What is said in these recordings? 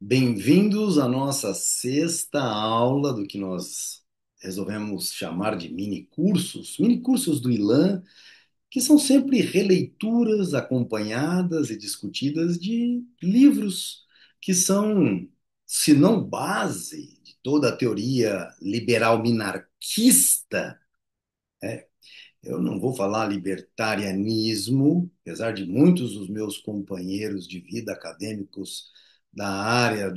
Bem-vindos à nossa sexta aula do que nós resolvemos chamar de mini cursos do ILAN, que são sempre releituras acompanhadas e discutidas de livros que são, se não base de toda a teoria liberal minarquista. Eu não vou falar libertarianismo, apesar de muitos dos meus companheiros de vida acadêmicos da área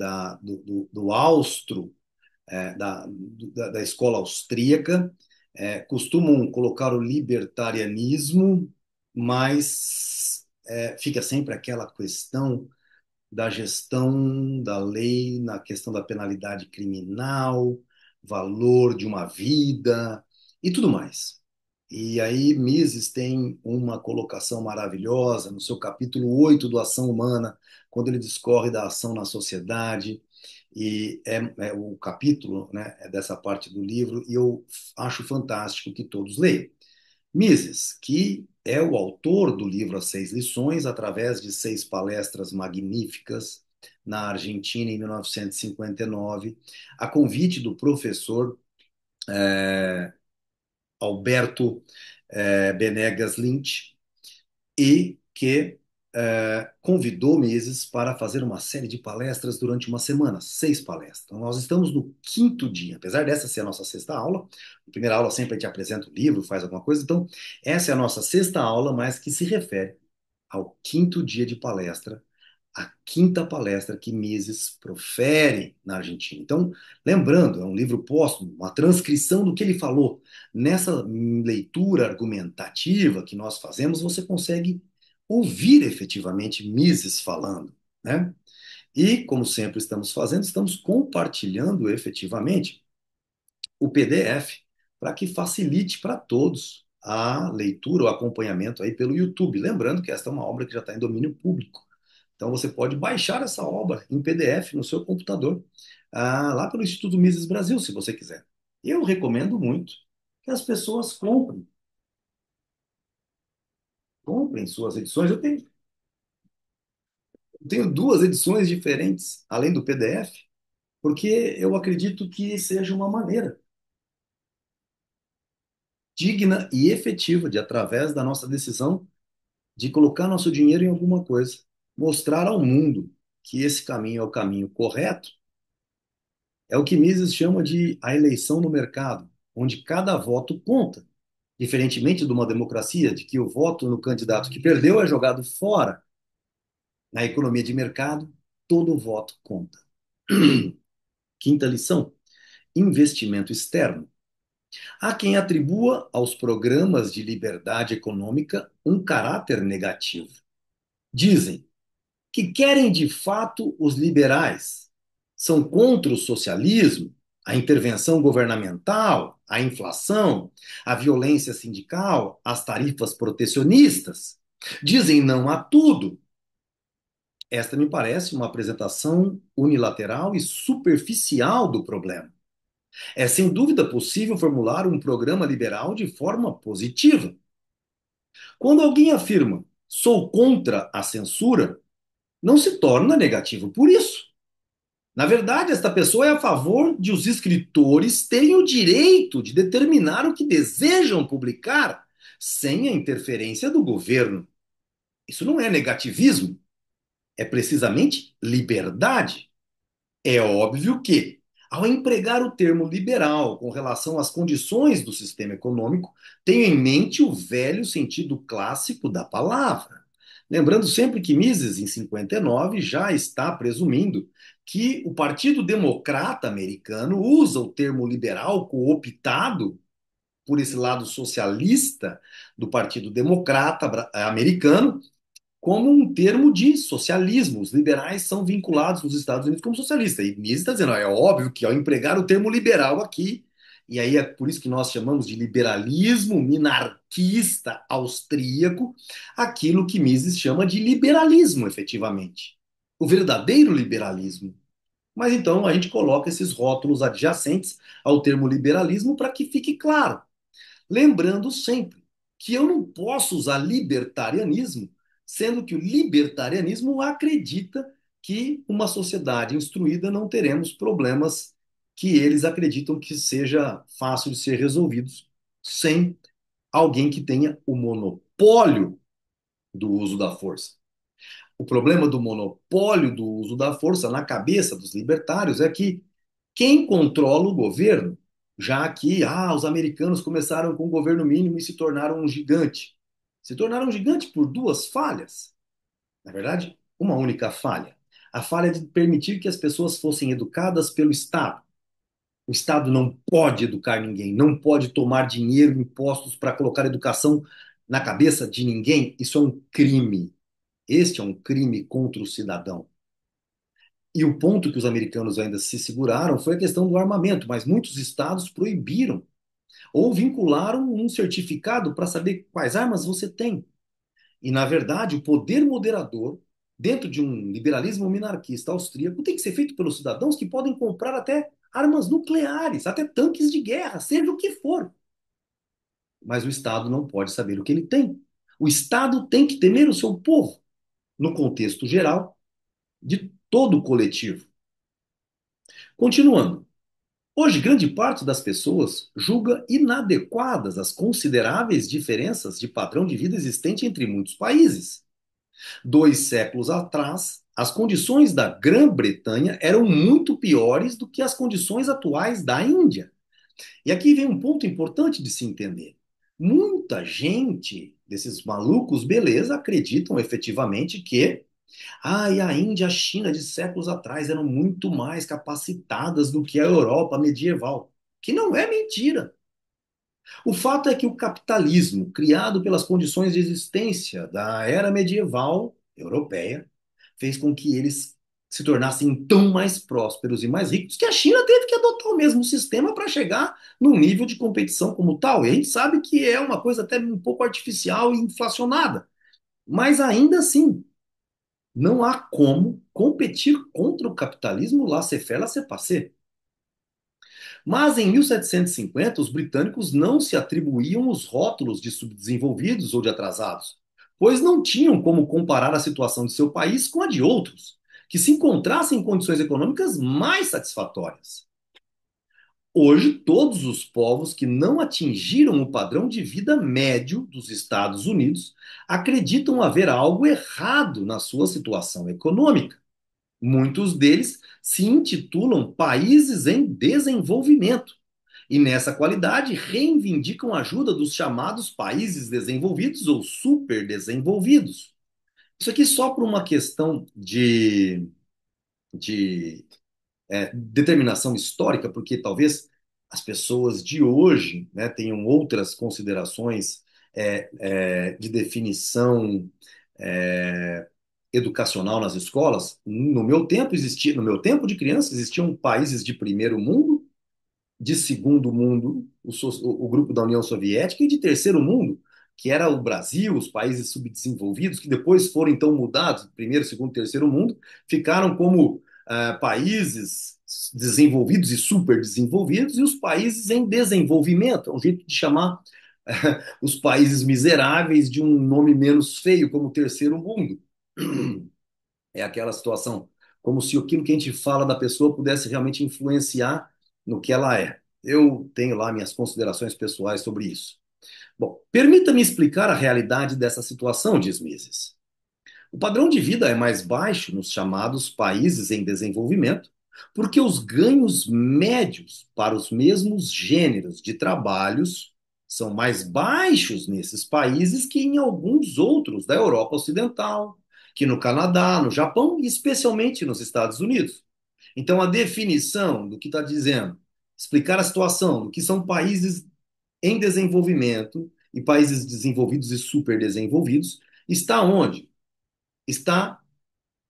do austro, da escola austríaca, costumam colocar o libertarianismo, mas fica sempre aquela questão da gestão da lei, na questão da penalidade criminal, valor de uma vida e tudo mais. E aí, Mises tem uma colocação maravilhosa no seu capítulo 8 do Ação Humana, quando ele discorre da ação na sociedade, e é o capítulo, né, é dessa parte do livro, e eu acho fantástico que todos leiam. Mises, que é o autor do livro As Seis Lições, através de seis palestras magníficas na Argentina em 1959, a convite do professor Alberto Benegas Lynch, e que convidou Mises para fazer uma série de palestras durante uma semana, seis palestras. Então, nós estamos no quinto dia, apesar dessa ser a nossa sexta aula. Na primeira aula sempre a gente apresenta o livro, faz alguma coisa. Então, essa é a nossa sexta aula, mas que se refere ao quinto dia de palestra, a quinta palestra que Mises profere na Argentina. Então, lembrando, é um livro póstumo, uma transcrição do que ele falou. Nessa leitura argumentativa que nós fazemos, você consegue ouvir efetivamente Mises falando, né? E, como sempre estamos fazendo, estamos compartilhando efetivamente o PDF para que facilite para todos a leitura, o acompanhamento aí pelo YouTube. Lembrando que esta é uma obra que já está em domínio público. Então você pode baixar essa obra em PDF no seu computador, lá pelo Instituto Mises Brasil, se você quiser. Eu recomendo muito que as pessoas comprem suas edições. Eu tenho duas edições diferentes, além do PDF, porque eu acredito que seja uma maneira digna e efetiva de, através da nossa decisão, de colocar nosso dinheiro em alguma coisa, mostrar ao mundo que esse caminho é o caminho correto. É o que Mises chama de a eleição no mercado, onde cada voto conta. Diferentemente de uma democracia, de que o voto no candidato que perdeu é jogado fora. Na economia de mercado, todo voto conta. Quinta lição: investimento externo. Há quem atribua aos programas de liberdade econômica um caráter negativo. Dizem que querem de fato os liberais. São contra o socialismo, a intervenção governamental, a inflação, a violência sindical, as tarifas protecionistas. Dizem não a tudo. Esta me parece uma apresentação unilateral e superficial do problema. É sem dúvida possível formular um programa liberal de forma positiva. Quando alguém afirma sou contra a censura, não se torna negativo por isso. Na verdade, esta pessoa é a favor de os escritores terem o direito de determinar o que desejam publicar sem a interferência do governo. Isso não é negativismo, é precisamente liberdade. É óbvio que, ao empregar o termo liberal com relação às condições do sistema econômico, tenho em mente o velho sentido clássico da palavra. Lembrando sempre que Mises, em 59, já está presumindo que o Partido Democrata americano usa o termo liberal cooptado por esse lado socialista do Partido Democrata americano como um termo de socialismo. Os liberais são vinculados nos Estados Unidos como socialistas. E Mises está dizendo, ó, é óbvio que ao empregar o termo liberal aqui, e aí é por isso que nós chamamos de liberalismo minarquista austríaco, aquilo que Mises chama de liberalismo, efetivamente. O verdadeiro liberalismo. Mas então a gente coloca esses rótulos adjacentes ao termo liberalismo para que fique claro. Lembrando sempre que eu não posso usar libertarianismo, sendo que o libertarianismo acredita que uma sociedade instruída não teremos problemas que eles acreditam que seja fácil de ser resolvidos sem alguém que tenha o monopólio do uso da força. O problema do monopólio do uso da força na cabeça dos libertários é que quem controla o governo, já que os americanos começaram com o governo mínimo e se tornaram um gigante. Se tornaram um gigante por duas falhas. Na verdade, uma única falha. A falha de permitir que as pessoas fossem educadas pelo Estado. O Estado não pode educar ninguém, não pode tomar dinheiro, impostos para colocar educação na cabeça de ninguém. Isso é um crime. Este é um crime contra o cidadão. E o ponto que os americanos ainda se seguraram foi a questão do armamento, mas muitos estados proibiram ou vincularam um certificado para saber quais armas você tem. E, na verdade, o poder moderador, dentro de um liberalismo minarquista austríaco, tem que ser feito pelos cidadãos que podem comprar até armas nucleares, até tanques de guerra, seja o que for. Mas o Estado não pode saber o que ele tem. O Estado tem que temer o seu povo, no contexto geral de todo o coletivo. Continuando. Hoje, grande parte das pessoas julga inadequadas as consideráveis diferenças de padrão de vida existente entre muitos países. 2 séculos atrás, as condições da Grã-Bretanha eram muito piores do que as condições atuais da Índia. E aqui vem um ponto importante de se entender. Muita gente desses malucos, beleza, acreditam efetivamente que e a Índia e a China de séculos atrás eram muito mais capacitadas do que a Europa medieval. Que não é mentira. O fato é que o capitalismo, criado pelas condições de existência da era medieval europeia, fez com que eles se tornassem tão mais prósperos e mais ricos que a China teve que adotar o mesmo sistema para chegar num nível de competição como tal. E a gente sabe que é uma coisa até um pouco artificial e inflacionada. Mas ainda assim, não há como competir contra o capitalismo laissez-faire, laissez-passer. Mas em 1750, os britânicos não se atribuíam os rótulos de subdesenvolvidos ou de atrasados, pois não tinham como comparar a situação de seu país com a de outros, que se encontrassem em condições econômicas mais satisfatórias. Hoje, todos os povos que não atingiram o padrão de vida médio dos Estados Unidos acreditam haver algo errado na sua situação econômica. Muitos deles se intitulam países em desenvolvimento e, nessa qualidade, reivindicam a ajuda dos chamados países desenvolvidos ou superdesenvolvidos. Isso aqui só por uma questão de determinação histórica, porque talvez as pessoas de hoje, né, tenham outras considerações de definição é, educacional nas escolas. No meu tempo existia, no meu tempo de criança existiam países de primeiro mundo, de segundo mundo, o grupo da União Soviética, e de terceiro mundo, que era o Brasil, os países subdesenvolvidos, que depois foram então mudados, primeiro, segundo, terceiro mundo, ficaram como países desenvolvidos e superdesenvolvidos, e os países em desenvolvimento, é um jeito de chamar os países miseráveis de um nome menos feio, como terceiro mundo. É aquela situação, como se aquilo que a gente fala da pessoa pudesse realmente influenciar no que ela é. Eu tenho lá minhas considerações pessoais sobre isso. Bom, permita-me explicar a realidade dessa situação, diz Mises. O padrão de vida é mais baixo nos chamados países em desenvolvimento, porque os ganhos médios para os mesmos gêneros de trabalhos são mais baixos nesses países que em alguns outros da Europa Ocidental, que no Canadá, no Japão e especialmente nos Estados Unidos. Então, a definição do que está dizendo, explicar a situação do que são países em desenvolvimento e países desenvolvidos e superdesenvolvidos, está onde? Está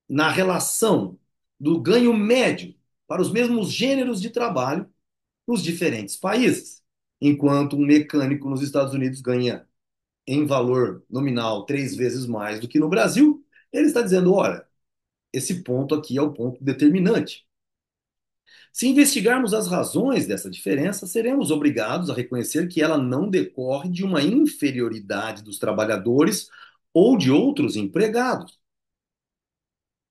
na relação do ganho médio para os mesmos gêneros de trabalho nos diferentes países. Enquanto um mecânico nos Estados Unidos ganha em valor nominal 3 vezes mais do que no Brasil, ele está dizendo: olha, esse ponto aqui é o ponto determinante. Se investigarmos as razões dessa diferença, seremos obrigados a reconhecer que ela não decorre de uma inferioridade dos trabalhadores ou de outros empregados.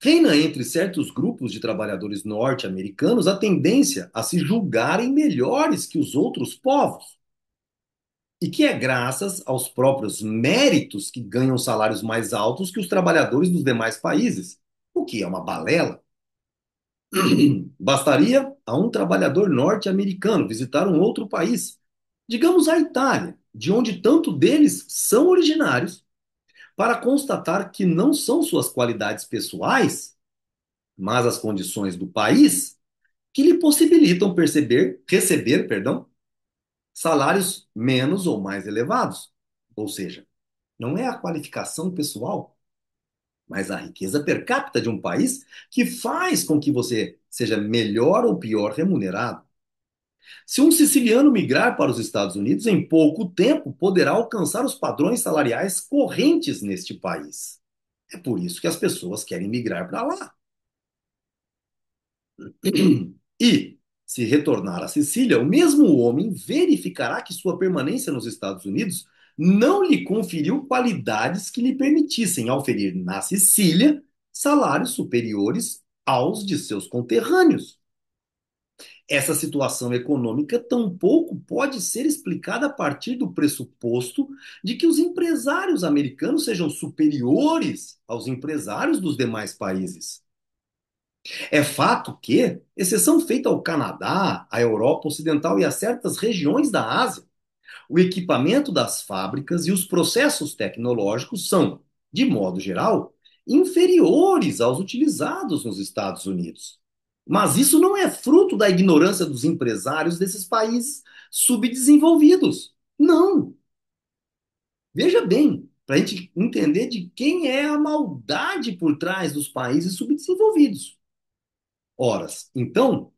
Reina entre certos grupos de trabalhadores norte-americanos a tendência a se julgarem melhores que os outros povos, e que é graças aos próprios méritos que ganham salários mais altos que os trabalhadores dos demais países, o que é uma balela. Bastaria a um trabalhador norte-americano visitar um outro país, digamos a Itália, de onde tanto deles são originários, para constatar que não são suas qualidades pessoais, mas as condições do país que lhe possibilitam receber, perdão, salários menos ou mais elevados. Ou seja, não é a qualificação pessoal, mas a riqueza per capita de um país que faz com que você seja melhor ou pior remunerado. Se um siciliano migrar para os Estados Unidos, em pouco tempo poderá alcançar os padrões salariais correntes neste país. É por isso que as pessoas querem migrar para lá. E, se retornar à Sicília, o mesmo homem verificará que sua permanência nos Estados Unidos não lhe conferiu qualidades que lhe permitissem oferir na Sicília salários superiores aos de seus conterrâneos. Essa situação econômica tampouco pode ser explicada a partir do pressuposto de que os empresários americanos sejam superiores aos empresários dos demais países. É fato que, exceção feita ao Canadá, à Europa Ocidental e a certas regiões da Ásia, o equipamento das fábricas e os processos tecnológicos são, de modo geral, inferiores aos utilizados nos Estados Unidos. Mas isso não é fruto da ignorância dos empresários desses países subdesenvolvidos. Não. Veja bem, para a gente entender de quem é a maldade por trás dos países subdesenvolvidos. Horas. Então,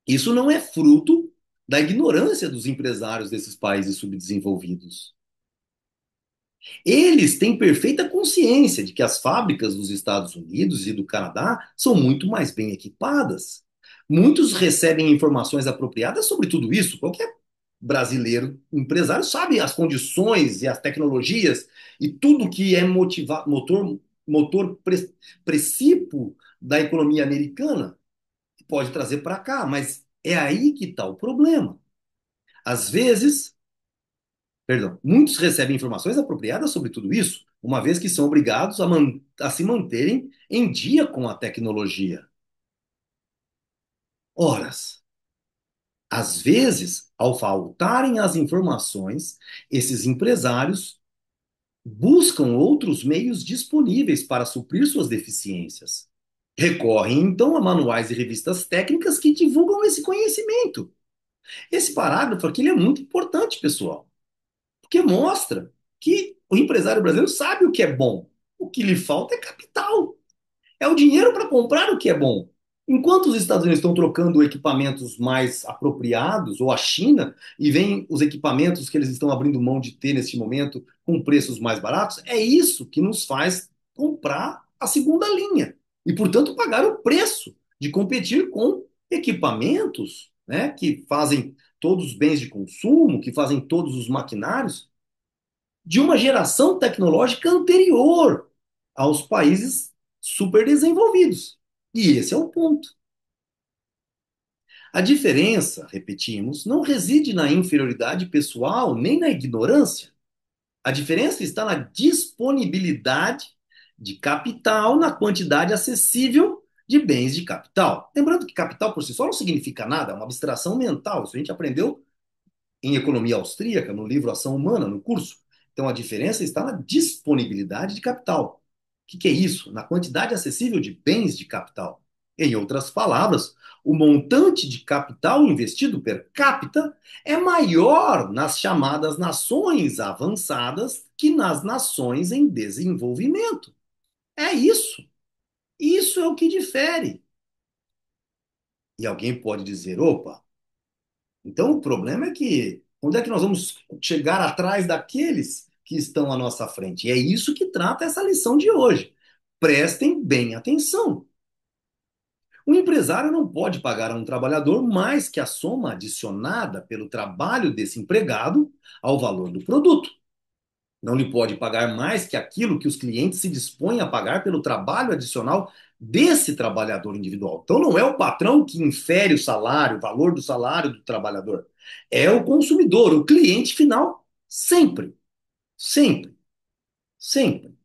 isso não é fruto da ignorância dos empresários desses países subdesenvolvidos. Eles têm perfeita consciência de que as fábricas dos Estados Unidos e do Canadá são muito mais bem equipadas. Muitos recebem informações apropriadas sobre tudo isso. Qualquer brasileiro empresário sabe as condições e as tecnologias e tudo que é motor precípio da economia americana pode trazer para cá, mas é aí que está o problema. Às vezes, perdão, muitos recebem informações apropriadas sobre tudo isso, uma vez que são obrigados a se manterem em dia com a tecnologia. Horas. Às vezes, ao faltarem as informações, esses empresários buscam outros meios disponíveis para suprir suas deficiências. Recorrem então a manuais e revistas técnicas que divulgam esse conhecimento. Esse parágrafo aqui ele é muito importante, pessoal, porque mostra que o empresário brasileiro sabe o que é bom. O que lhe falta é capital. É o dinheiro para comprar o que é bom. Enquanto os Estados Unidos estão trocando equipamentos mais apropriados, ou a China, e vem os equipamentos que eles estão abrindo mão de ter neste momento com preços mais baratos, é isso que nos faz comprar a segunda linha. E, portanto, pagar o preço de competir com equipamentos, né, que fazem todos os bens de consumo, que fazem todos os maquinários, de uma geração tecnológica anterior aos países superdesenvolvidos. E esse é o ponto. A diferença, repetimos, não reside na inferioridade pessoal nem na ignorância. A diferença está na disponibilidade de capital, na quantidade acessível de bens de capital. Lembrando que capital por si só não significa nada, é uma abstração mental. Isso a gente aprendeu em economia austríaca, no livro Ação Humana, no curso. Então a diferença está na disponibilidade de capital. O que é isso? Na quantidade acessível de bens de capital. Em outras palavras, o montante de capital investido per capita é maior nas chamadas nações avançadas que nas nações em desenvolvimento. É isso. Isso é o que difere. E alguém pode dizer: opa, então, o problema é que onde é que nós vamos chegar atrás daqueles que estão à nossa frente? E é isso que trata essa lição de hoje. Prestem bem atenção. O empresário não pode pagar a um trabalhador mais que a soma adicionada pelo trabalho desse empregado ao valor do produto. Não lhe pode pagar mais que aquilo que os clientes se dispõem a pagar pelo trabalho adicional desse trabalhador individual. Então, não é o patrão que infere o salário, o valor do salário do trabalhador. É o consumidor, o cliente final, sempre, sempre, sempre.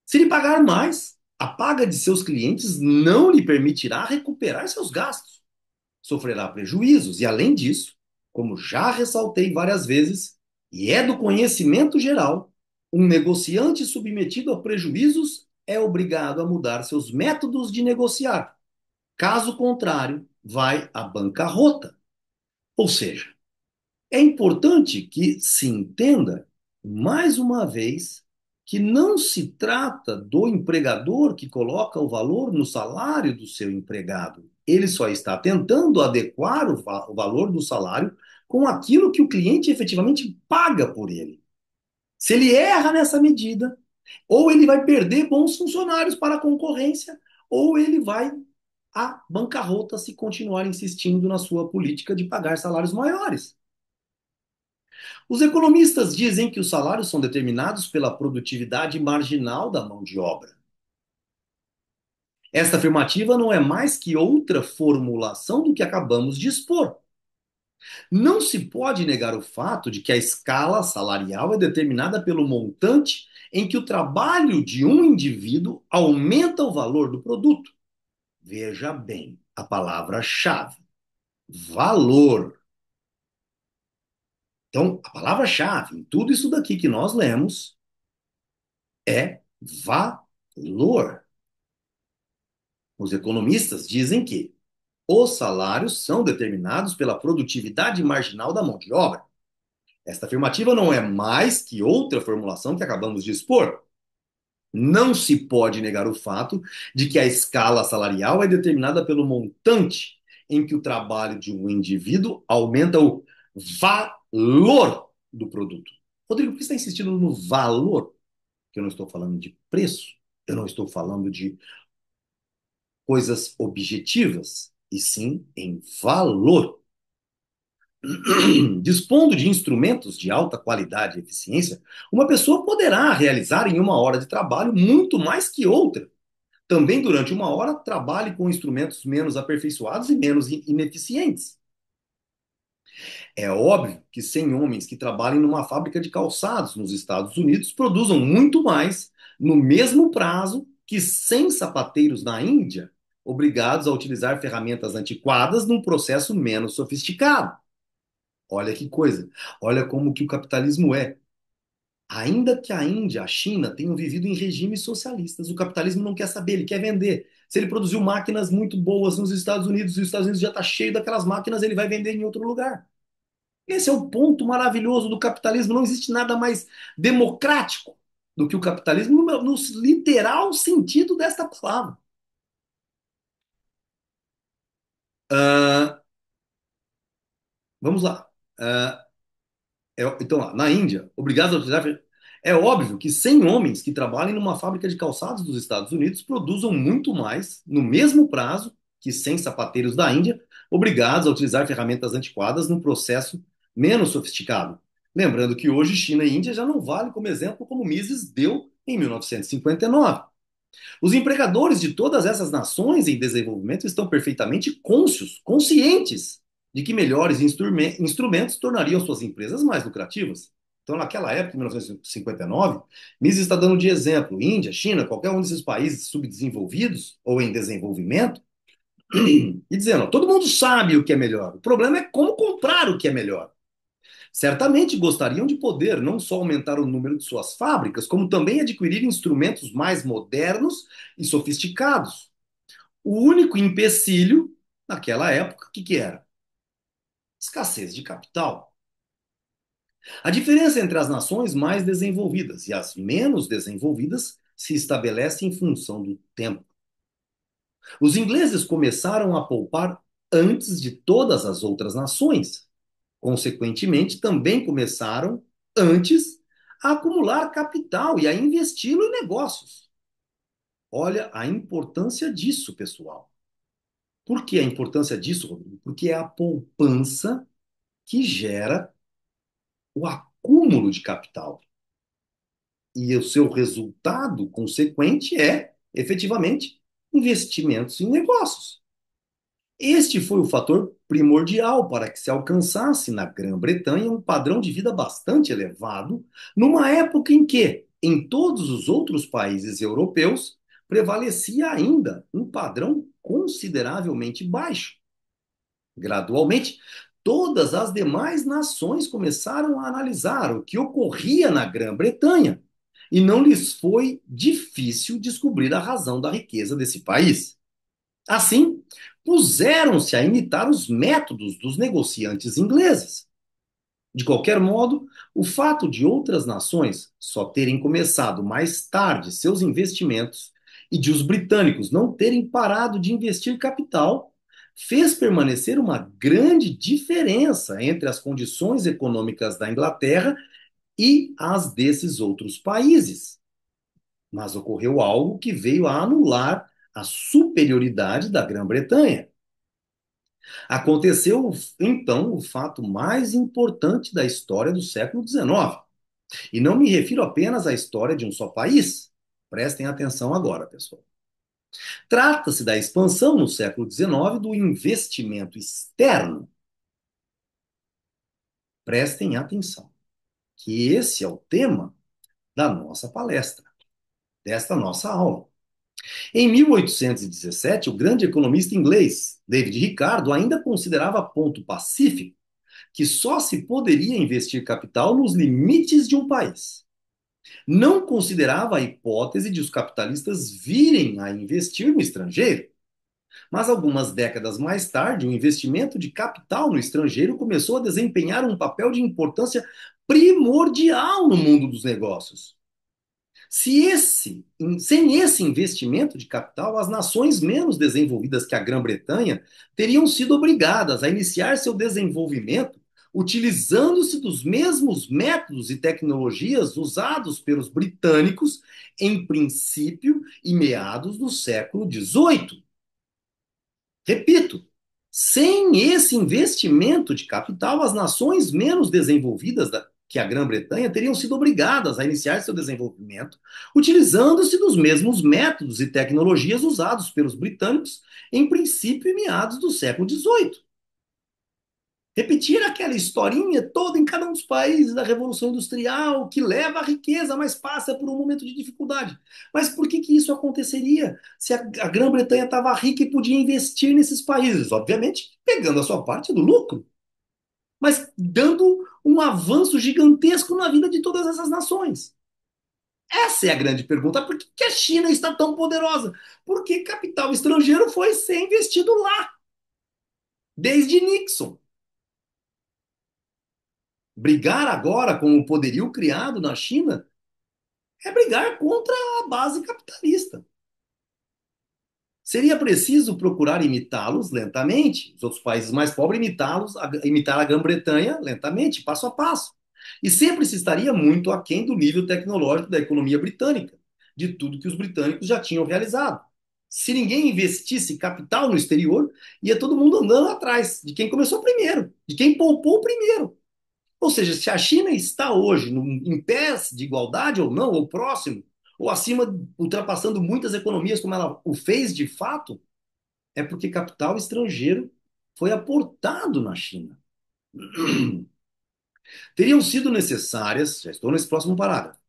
Se lhe pagar mais, a paga de seus clientes não lhe permitirá recuperar seus gastos. Sofrerá prejuízos e, além disso, como já ressaltei várias vezes, e é do conhecimento geral, um negociante submetido a prejuízos é obrigado a mudar seus métodos de negociar. Caso contrário, vai à bancarrota. Ou seja, é importante que se entenda, mais uma vez, que não se trata do empregador que coloca o valor no salário do seu empregado. Ele só está tentando adequar o valor do salário com aquilo que o cliente efetivamente paga por ele. Se ele erra nessa medida, ou ele vai perder bons funcionários para a concorrência, ou ele vai à bancarrota se continuar insistindo na sua política de pagar salários maiores. Os economistas dizem que os salários são determinados pela produtividade marginal da mão de obra. Esta afirmativa não é mais que outra formulação do que acabamos de expor. Não se pode negar o fato de que a escala salarial é determinada pelo montante em que o trabalho de um indivíduo aumenta o valor do produto. Veja bem a palavra-chave: valor. Então, a palavra-chave em tudo isso daqui que nós lemos é valor. Os economistas dizem que os salários são determinados pela produtividade marginal da mão de obra. Esta afirmativa não é mais que outra formulação que acabamos de expor. Não se pode negar o fato de que a escala salarial é determinada pelo montante em que o trabalho de um indivíduo aumenta o valor do produto. Rodrigo, por que você está insistindo no valor? Que eu não estou falando de preço, eu não estou falando de coisas objetivas, e sim em valor. Dispondo de instrumentos de alta qualidade e eficiência, uma pessoa poderá realizar em uma hora de trabalho muito mais que outra. Também durante uma hora, trabalhe com instrumentos menos aperfeiçoados e menos ineficientes. É óbvio que 100 homens que trabalhem numa fábrica de calçados nos Estados Unidos produzam muito mais no mesmo prazo que 100 sapateiros na Índia, obrigados a utilizar ferramentas antiquadas num processo menos sofisticado. Olha que coisa, olha como que o capitalismo é. Ainda que a Índia, a China tenham vivido em regimes socialistas, o capitalismo não quer saber, ele quer vender. Se ele produziu máquinas muito boas nos Estados Unidos e os Estados Unidos já está cheio daquelas máquinas, ele vai vender em outro lugar. Esse é o ponto maravilhoso do capitalismo. Não existe nada mais democrático do que o capitalismo no literal sentido desta palavra. Ah, vamos lá. Ah, então, lá, na Índia, obrigados a utilizar. É óbvio que 100 homens que trabalhem numa fábrica de calçados dos Estados Unidos produzam muito mais, no mesmo prazo, que 100 sapateiros da Índia, obrigados a utilizar ferramentas antiquadas num processo menos sofisticado. Lembrando que hoje China e Índia já não vale como exemplo como Mises deu em 1959. Os empregadores de todas essas nações em desenvolvimento estão perfeitamente conscientes de que melhores instrumentos tornariam suas empresas mais lucrativas. Então, naquela época, em 1959, Mises está dando de exemplo Índia, China, qualquer um desses países subdesenvolvidos ou em desenvolvimento, e dizendo: ó, todo mundo sabe o que é melhor. O problema é como comprar o que é melhor. Certamente gostariam de poder não só aumentar o número de suas fábricas, como também adquirir instrumentos mais modernos e sofisticados. O único empecilho, naquela época, o que era? Escassez de capital. A diferença entre as nações mais desenvolvidas e as menos desenvolvidas se estabelece em função do tempo. Os ingleses começaram a poupar antes de todas as outras nações. Consequentemente, também começaram antes a acumular capital e a investi-lo em negócios. Olha a importância disso, pessoal. Por que a importância disso, Rodrigo? Porque é a poupança que gera acúmulo de capital. E o seu resultado consequente é, efetivamente, investimentos em negócios. Este foi o fator primordial para que se alcançasse na Grã-Bretanha um padrão de vida bastante elevado, numa época em que, em todos os outros países europeus, prevalecia ainda um padrão consideravelmente baixo. Gradualmente, todas as demais nações começaram a analisar o que ocorria na Grã-Bretanha, e não lhes foi difícil descobrir a razão da riqueza desse país. Assim, puseram-se a imitar os métodos dos negociantes ingleses. De qualquer modo, o fato de outras nações só terem começado mais tarde seus investimentos e de os britânicos não terem parado de investir capital fez permanecer uma grande diferença entre as condições econômicas da Inglaterra e as desses outros países. Mas ocorreu algo que veio a anular a superioridade da Grã-Bretanha. Aconteceu, então, o fato mais importante da história do século XIX. E não me refiro apenas à história de um só país. Prestem atenção agora, pessoal. Trata-se da expansão no século XIX do investimento externo. Prestem atenção, que esse é o tema da nossa palestra, desta nossa aula. Em 1817, o grande economista inglês David Ricardo ainda considerava ponto pacífico que só se poderia investir capital nos limites de um país. Não considerava a hipótese de os capitalistas virem a investir no estrangeiro. Mas algumas décadas mais tarde, o investimento de capital no estrangeiro começou a desempenhar um papel de importância primordial no mundo dos negócios. Sem esse investimento de capital, as nações menos desenvolvidas que a Grã-Bretanha teriam sido obrigadas a iniciar seu desenvolvimento utilizando-se dos mesmos métodos e tecnologias usados pelos britânicos em princípio e meados do século XVIII. Repito, sem esse investimento de capital, as nações menos desenvolvidas que a Grã-Bretanha teriam sido obrigadas a iniciar seu desenvolvimento utilizando-se dos mesmos métodos e tecnologias usados pelos britânicos em princípio e meados do século XVIII. Repetir aquela historinha toda em cada um dos países da Revolução Industrial, que leva à riqueza, mas passa por um momento de dificuldade. Mas por que isso aconteceria se a Grã-Bretanha estava rica e podia investir nesses países? Obviamente, pegando a sua parte do lucro, mas dando um avanço gigantesco na vida de todas essas nações. Essa é a grande pergunta. Por que a China está tão poderosa? Porque capital estrangeiro foi ser investido lá, desde Nixon. Brigar agora com o poderio criado na China é brigar contra a base capitalista. Seria preciso procurar imitá-los lentamente, os outros países mais pobres imitar a Grã-Bretanha lentamente, passo a passo. E sempre se estaria muito aquém do nível tecnológico da economia britânica, de tudo que os britânicos já tinham realizado. Se ninguém investisse capital no exterior, ia todo mundo andando atrás de quem começou primeiro, de quem poupou primeiro. Ou seja, se a China está hoje em pés de igualdade ou não, ou próximo, ou acima, ultrapassando muitas economias como ela o fez de fato, é porque capital estrangeiro foi aportado na China. Teriam sido necessárias, já estou nesse próximo parágrafo,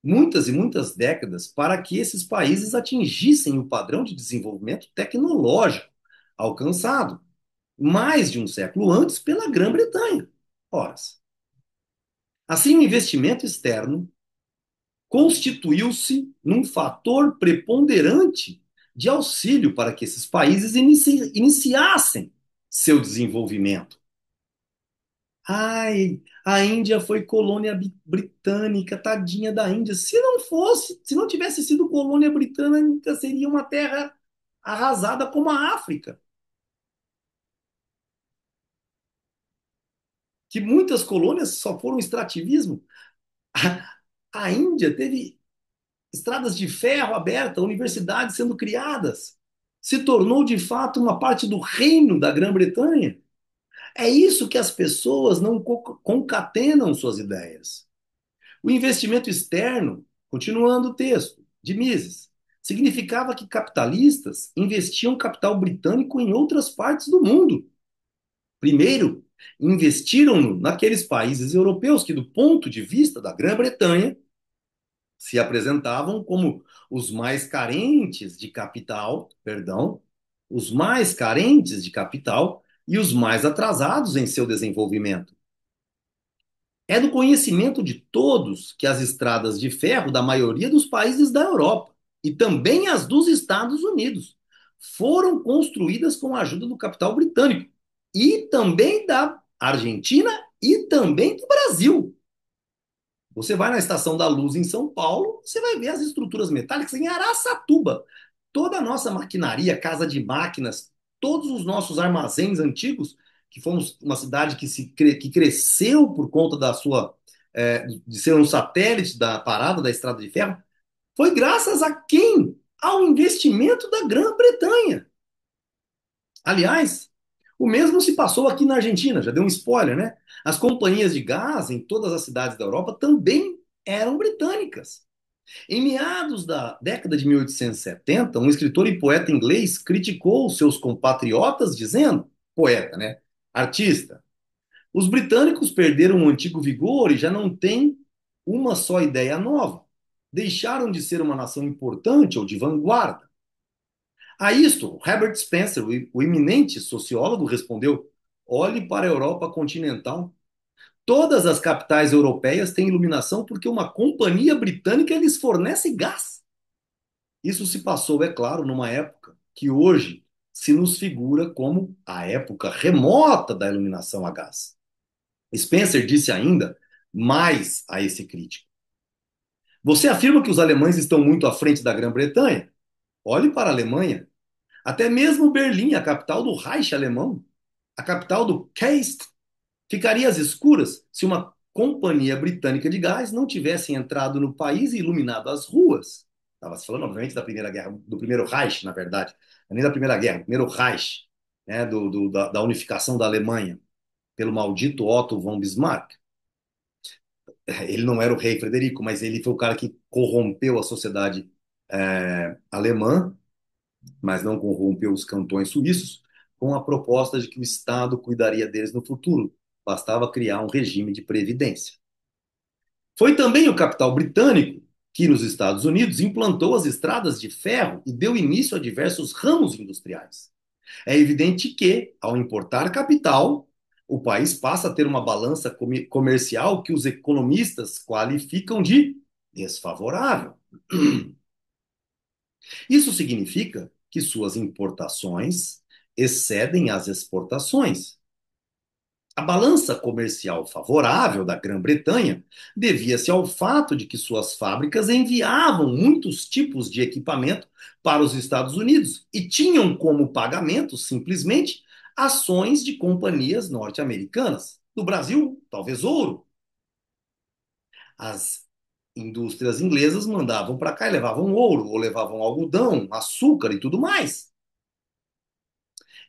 muitas e muitas décadas para que esses países atingissem o padrão de desenvolvimento tecnológico alcançado mais de um século antes pela Grã-Bretanha. Ora, assim, o investimento externo constituiu-se num fator preponderante de auxílio para que esses países iniciassem seu desenvolvimento. Ai, a Índia foi colônia britânica, tadinha da Índia. Se não fosse, se não tivesse sido colônia britânica, seria uma terra arrasada como a África, que muitas colônias só foram extrativismo. A Índia teve estradas de ferro abertas, universidades sendo criadas, se tornou de fato uma parte do reino da Grã-Bretanha. É isso que as pessoas não concatenam suas ideias. O investimento externo, continuando o texto, de Mises, significava que capitalistas investiam capital britânico em outras partes do mundo. Primeiro, investiram naqueles países europeus que, do ponto de vista da Grã-Bretanha, se apresentavam como os mais carentes de capital, perdão, os mais carentes de capital e os mais atrasados em seu desenvolvimento. É do conhecimento de todos que as estradas de ferro da maioria dos países da Europa e também as dos Estados Unidos foram construídas com a ajuda do capital britânico e também da Argentina e também do Brasil. Você vai na Estação da Luz em São Paulo, você vai ver as estruturas metálicas em Araçatuba. Toda a nossa maquinaria, casa de máquinas, todos os nossos armazéns antigos, que fomos uma cidade que cresceu por conta da sua de ser um satélite da parada da Estrada de Ferro, foi graças a quem? Ao investimento da Grã-Bretanha. Aliás, o mesmo se passou aqui na Argentina, já deu um spoiler, né? As companhias de gás em todas as cidades da Europa também eram britânicas. Em meados da década de 1870, um escritor e poeta inglês criticou seus compatriotas dizendo, poeta, né? Artista, os britânicos perderam o antigo vigor e já não têm uma só ideia nova. Deixaram de ser uma nação importante ou de vanguarda. A isto, Herbert Spencer, o eminente sociólogo, respondeu: olhe para a Europa continental. Todas as capitais europeias têm iluminação porque uma companhia britânica lhes fornece gás. Isso se passou, é claro, numa época que hoje se nos figura como a época remota da iluminação a gás. Spencer disse ainda mais a esse crítico: você afirma que os alemães estão muito à frente da Grã-Bretanha? Olhe para a Alemanha. Até mesmo Berlim, a capital do Reich alemão, a capital do Keist, ficaria às escuras se uma companhia britânica de gás não tivesse entrado no país e iluminado as ruas. Estava se falando, obviamente, da Primeira Guerra, do primeiro Reich, na verdade, nem da Primeira Guerra, do primeiro Reich, né, da unificação da Alemanha pelo maldito Otto von Bismarck. Ele não era o rei Frederico, mas ele foi o cara que corrompeu a sociedade alemã, mas não corrompeu os cantões suíços, com a proposta de que o Estado cuidaria deles no futuro. Bastava criar um regime de previdência. Foi também o capital britânico que, nos Estados Unidos, implantou as estradas de ferro e deu início a diversos ramos industriais. É evidente que, ao importar capital, o país passa a ter uma balança comercial que os economistas qualificam de desfavorável. Isso significa que suas importações excedem as exportações. A balança comercial favorável da Grã-Bretanha devia-se ao fato de que suas fábricas enviavam muitos tipos de equipamento para os Estados Unidos e tinham como pagamento, simplesmente, ações de companhias norte-americanas. No Brasil, talvez ouro. As indústrias inglesas mandavam para cá e levavam ouro, ou levavam algodão, açúcar e tudo mais.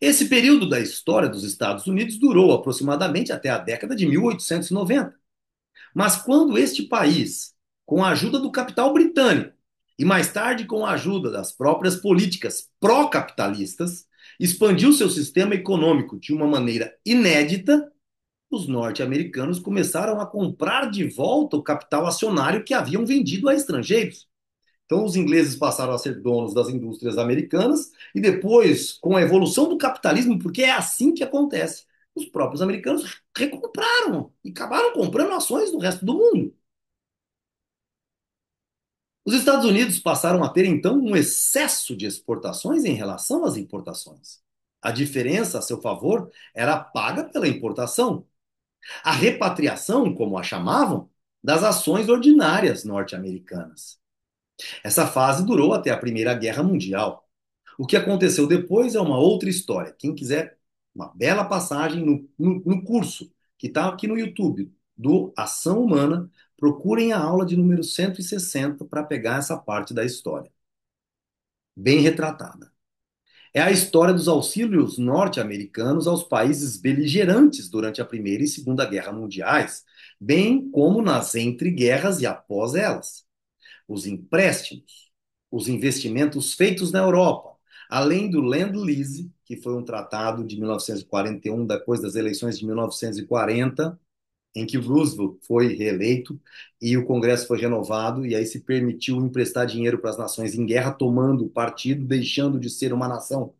Esse período da história dos Estados Unidos durou aproximadamente até a década de 1890. Mas quando este país, com a ajuda do capital britânico e mais tarde com a ajuda das próprias políticas pró-capitalistas, expandiu seu sistema econômico de uma maneira inédita, os norte-americanos começaram a comprar de volta o capital acionário que haviam vendido a estrangeiros. Então, os ingleses passaram a ser donos das indústrias americanas e depois, com a evolução do capitalismo, porque é assim que acontece, os próprios americanos recompraram e acabaram comprando ações do resto do mundo. Os Estados Unidos passaram a ter, então, um excesso de exportações em relação às importações. A diferença a seu favor era paga pela importação. A repatriação, como a chamavam, das ações ordinárias norte-americanas. Essa fase durou até a Primeira Guerra Mundial. O que aconteceu depois é uma outra história. Quem quiser uma bela passagem no curso, que está aqui no YouTube, do Ação Humana, procurem a aula de número 160 para pegar essa parte da história. Bem retratada. É a história dos auxílios norte-americanos aos países beligerantes durante a Primeira e Segunda Guerra Mundiais, bem como nas entreguerras e após elas. Os empréstimos, os investimentos feitos na Europa, além do Lend-Lease, que foi um tratado de 1941, depois das eleições de 1940, em que Roosevelt foi reeleito e o Congresso foi renovado, e aí se permitiu emprestar dinheiro para as nações em guerra, tomando partido, deixando de ser uma nação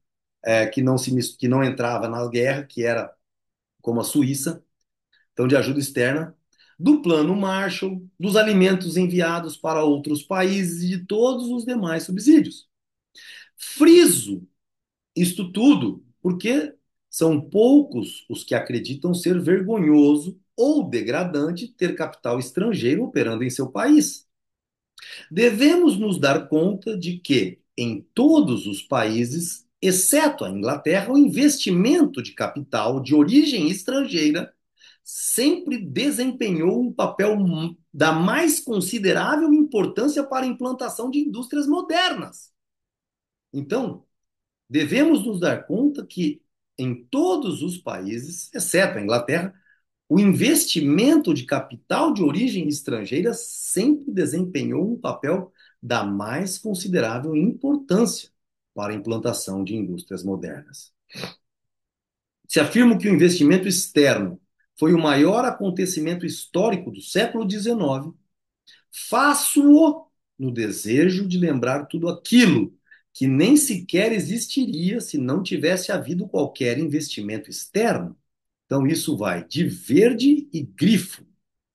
que não entrava na guerra, que era como a Suíça, então de ajuda externa, do Plano Marshall, dos alimentos enviados para outros países e de todos os demais subsídios. Friso isto tudo porque são poucos os que acreditam ser vergonhoso ou degradante ter capital estrangeiro operando em seu país. Devemos nos dar conta de que, em todos os países, exceto a Inglaterra, o investimento de capital de origem estrangeira sempre desempenhou um papel da mais considerável importância para a implantação de indústrias modernas. Então, devemos nos dar conta que, em todos os países, exceto a Inglaterra, o investimento de capital de origem estrangeira sempre desempenhou um papel da mais considerável importância para a implantação de indústrias modernas. Se afirmo que o investimento externo foi o maior acontecimento histórico do século XIX, faço-o no desejo de lembrar tudo aquilo que nem sequer existiria se não tivesse havido qualquer investimento externo. Então, isso vai de verde e grifo. O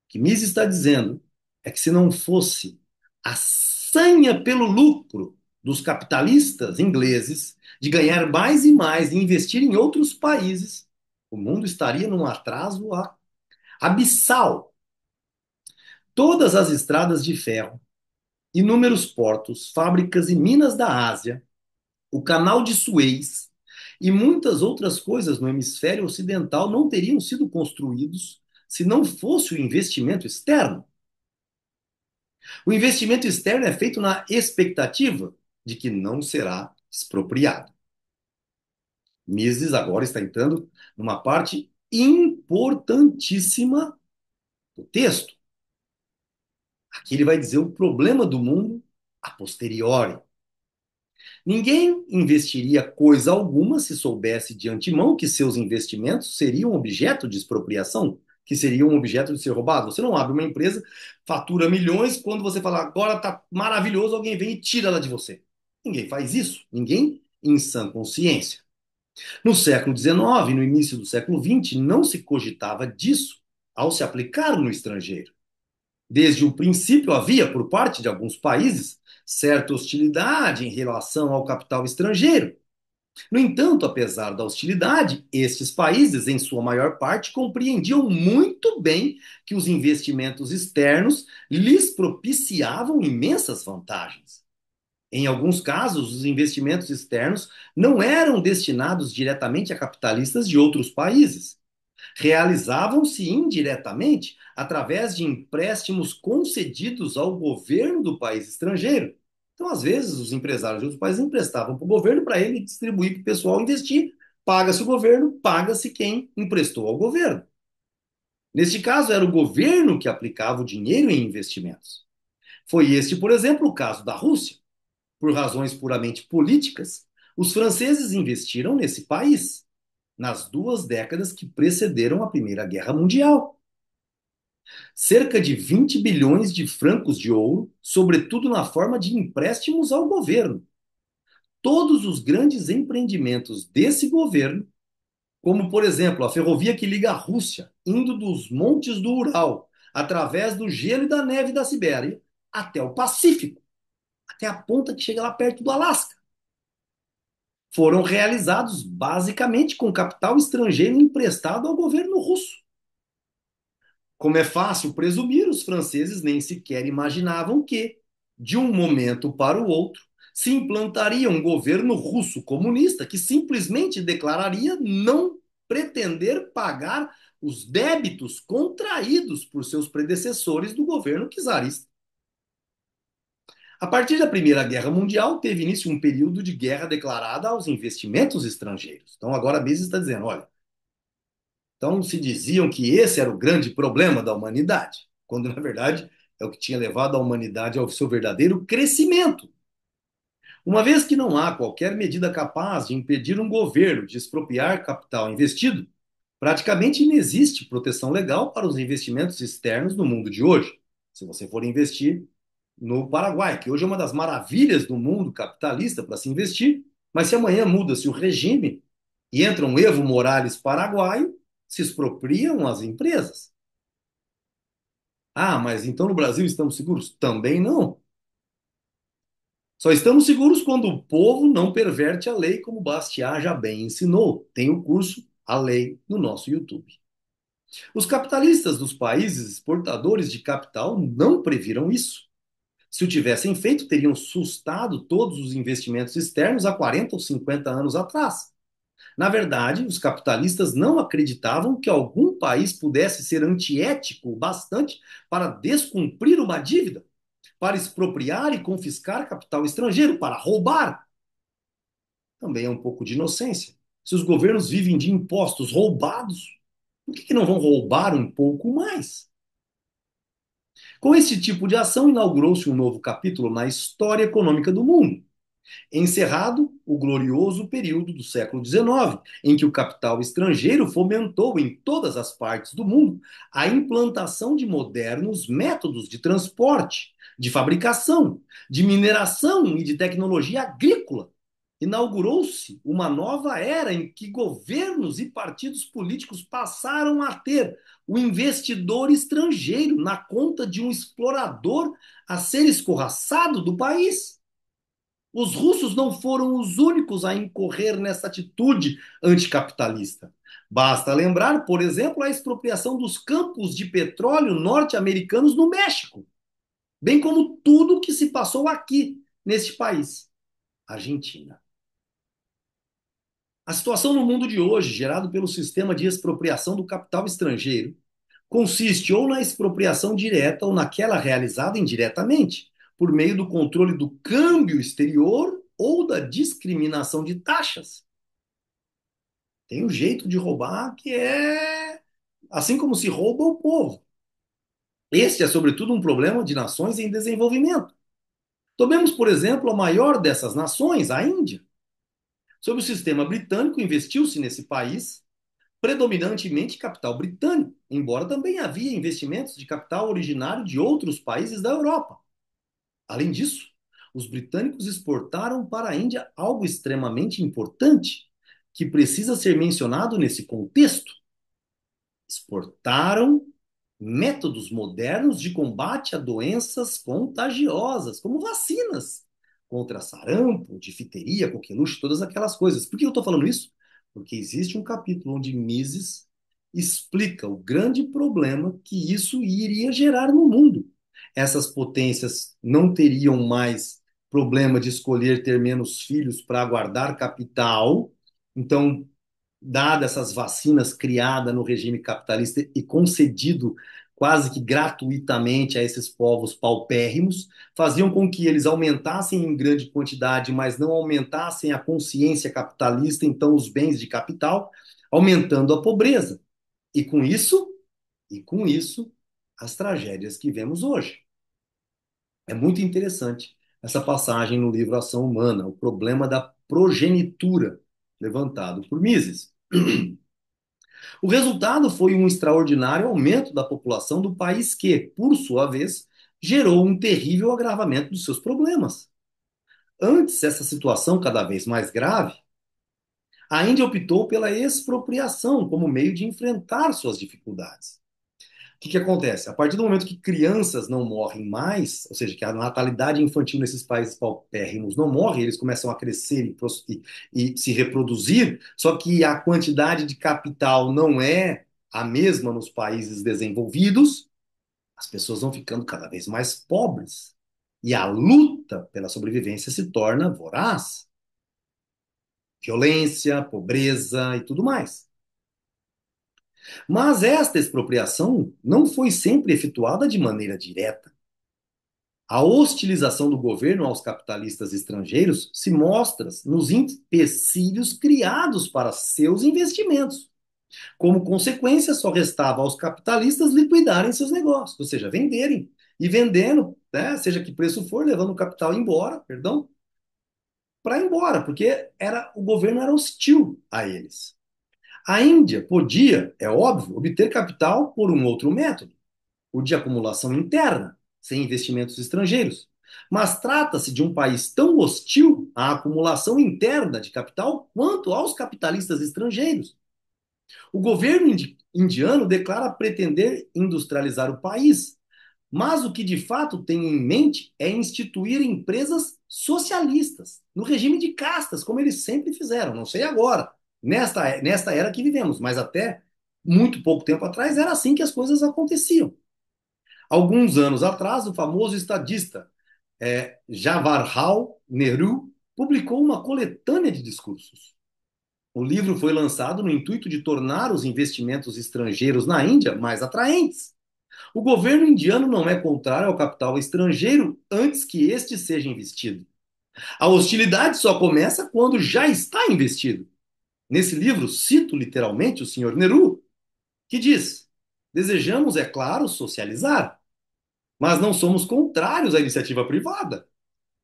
que Mises está dizendo é que se não fosse a sanha pelo lucro dos capitalistas ingleses de ganhar mais e mais e investir em outros países, o mundo estaria num atraso abissal. Todas as estradas de ferro, inúmeros portos, fábricas e minas da Ásia, o canal de Suez e muitas outras coisas no hemisfério ocidental não teriam sido construídos se não fosse o investimento externo. O investimento externo é feito na expectativa de que não será expropriado. Mises agora está entrando numa parte importantíssima do texto. Aqui ele vai dizer o problema do mundo a posteriori. Ninguém investiria coisa alguma se soubesse de antemão que seus investimentos seriam objeto de expropriação, que seriam objeto de ser roubado. Você não abre uma empresa, fatura milhões, quando você fala agora está maravilhoso, alguém vem e tira ela de você. Ninguém faz isso, ninguém em sã consciência. No século XIX, no início do século XX, não se cogitava disso ao se aplicar no estrangeiro. Desde o princípio havia, por parte de alguns países, certa hostilidade em relação ao capital estrangeiro. No entanto, apesar da hostilidade, estes países, em sua maior parte, compreendiam muito bem que os investimentos externos lhes propiciavam imensas vantagens. Em alguns casos, os investimentos externos não eram destinados diretamente a capitalistas de outros países, realizavam-se indiretamente através de empréstimos concedidos ao governo do país estrangeiro. Então, às vezes, os empresários de outros países emprestavam para o governo para ele distribuir para o pessoal investir. Paga-se o governo, paga-se quem emprestou ao governo. Neste caso, era o governo que aplicava o dinheiro em investimentos. Foi este, por exemplo, o caso da Rússia. Por razões puramente políticas, os franceses investiram nesse país nas 2 décadas que precederam a Primeira Guerra Mundial. Cerca de 20 bilhões de francos de ouro, sobretudo na forma de empréstimos ao governo. Todos os grandes empreendimentos desse governo, como, por exemplo, a ferrovia que liga a Rússia, indo dos montes do Ural, através do gelo e da neve da Sibéria, até o Pacífico, até a ponta que chega lá perto do Alasca, foram realizados basicamente com capital estrangeiro emprestado ao governo russo. Como é fácil presumir, os franceses nem sequer imaginavam que, de um momento para o outro, se implantaria um governo russo comunista que simplesmente declararia não pretender pagar os débitos contraídos por seus predecessores do governo czarista. A partir da Primeira Guerra Mundial, teve início um período de guerra declarada aos investimentos estrangeiros. Então, agora a Mises está dizendo: olha, então se diziam que esse era o grande problema da humanidade, quando na verdade é o que tinha levado a humanidade ao seu verdadeiro crescimento. Uma vez que não há qualquer medida capaz de impedir um governo de expropriar capital investido, praticamente não existe proteção legal para os investimentos externos no mundo de hoje. Se você for investir no Paraguai, que hoje é uma das maravilhas do mundo capitalista para se investir, mas se amanhã muda-se o regime e entra um Evo Morales paraguaio, se expropriam as empresas. Ah, mas então no Brasil estamos seguros? Também não. Só estamos seguros quando o povo não perverte a lei, como Bastiat já bem ensinou. Tem o curso A Lei no nosso YouTube. Os capitalistas dos países exportadores de capital não previram isso. Se o tivessem feito, teriam sustado todos os investimentos externos há 40 ou 50 anos atrás. Na verdade, os capitalistas não acreditavam que algum país pudesse ser antiético o bastante para descumprir uma dívida, para expropriar e confiscar capital estrangeiro, para roubar. Também é um pouco de inocência. Se os governos vivem de impostos roubados, por que não vão roubar um pouco mais? Com esse tipo de ação, inaugurou-se um novo capítulo na história econômica do mundo, encerrado o glorioso período do século XIX, em que o capital estrangeiro fomentou em todas as partes do mundo a implantação de modernos métodos de transporte, de fabricação, de mineração e de tecnologia agrícola. Inaugurou-se uma nova era em que governos e partidos políticos passaram a ter o investidor estrangeiro na conta de um explorador a ser escorraçado do país. Os russos não foram os únicos a incorrer nessa atitude anticapitalista. Basta lembrar, por exemplo, a expropriação dos campos de petróleo norte-americanos no México, bem como tudo o que se passou aqui, neste país, Argentina. A situação no mundo de hoje, gerado pelo sistema de expropriação do capital estrangeiro, consiste ou na expropriação direta ou naquela realizada indiretamente, por meio do controle do câmbio exterior ou da discriminação de taxas. Tem um jeito de roubar que é assim como se rouba o povo. Este é, sobretudo, um problema de nações em desenvolvimento. Tomemos, por exemplo, a maior dessas nações, a Índia. Sob o sistema britânico, investiu-se nesse país predominantemente capital britânico, embora também havia investimentos de capital originário de outros países da Europa. Além disso, os britânicos exportaram para a Índia algo extremamente importante, que precisa ser mencionado nesse contexto. Exportaram métodos modernos de combate a doenças contagiosas, como vacinas contra sarampo, difteria, coqueluche, todas aquelas coisas. Por que eu estou falando isso? Porque existe um capítulo onde Mises explica o grande problema que isso iria gerar no mundo. Essas potências não teriam mais problema de escolher ter menos filhos para guardar capital, então dadas essas vacinas criadas no regime capitalista e concedido quase que gratuitamente a esses povos paupérrimos, faziam com que eles aumentassem em grande quantidade, mas não aumentassem a consciência capitalista, então os bens de capital, aumentando a pobreza. E com isso, e com isso, as tragédias que vemos hoje. É muito interessante essa passagem no livro Ação Humana, o problema da progenitura, levantado por Mises. O resultado foi um extraordinário aumento da população do país que, por sua vez, gerou um terrível agravamento dos seus problemas. Antes essa situação cada vez mais grave, a Índia optou pela expropriação como meio de enfrentar suas dificuldades. O que acontece? A partir do momento que crianças não morrem mais, ou seja, que a natalidade infantil nesses países paupérrimos não morre, eles começam a crescer e se reproduzir, só que a quantidade de capital não é a mesma nos países desenvolvidos, as pessoas vão ficando cada vez mais pobres. E a luta pela sobrevivência se torna voraz. Violência, pobreza e tudo mais. Mas esta expropriação não foi sempre efetuada de maneira direta. A hostilização do governo aos capitalistas estrangeiros se mostra nos empecilhos criados para seus investimentos. Como consequência, só restava aos capitalistas liquidarem seus negócios, ou seja, venderem. E vendendo, né, seja que preço for, levando o capital embora, perdão, para ir embora, porque o governo era hostil a eles. A Índia podia, é óbvio, obter capital por um outro método, o de acumulação interna, sem investimentos estrangeiros. Mas trata-se de um país tão hostil à acumulação interna de capital quanto aos capitalistas estrangeiros. O governo indiano declara pretender industrializar o país, mas o que de fato tem em mente é instituir empresas socialistas, no regime de castas, como eles sempre fizeram. Não sei agora, nesta era que vivemos, mas até muito pouco tempo atrás era assim que as coisas aconteciam. Alguns anos atrás, o famoso estadista Jawaharlal Nehru publicou uma coletânea de discursos. O livro foi lançado no intuito de tornar os investimentos estrangeiros na Índia mais atraentes. O governo indiano não é contrário ao capital estrangeiro antes que este seja investido. A hostilidade só começa quando já está investido. Nesse livro, cito literalmente o senhor Nehru, que diz: desejamos, é claro, socializar, mas não somos contrários à iniciativa privada.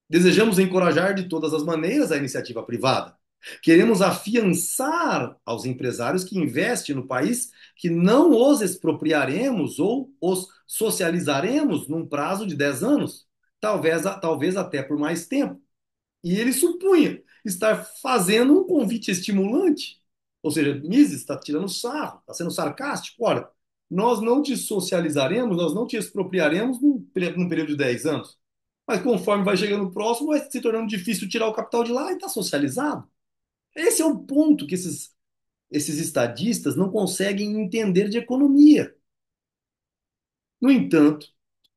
Desejamos encorajar de todas as maneiras a iniciativa privada. Queremos afiançar aos empresários que investem no país que não os expropriaremos ou os socializaremos num prazo de 10 anos, talvez até por mais tempo. E ele supunha estar fazendo um convite estimulante. Ou seja, Mises está tirando sarro, está sendo sarcástico. Olha, nós não te socializaremos, nós não te expropriaremos num período de 10 anos. Mas conforme vai chegando próximo, vai se tornando difícil tirar o capital de lá e está socializado. Esse é o ponto que esses estadistas não conseguem entender de economia. No entanto,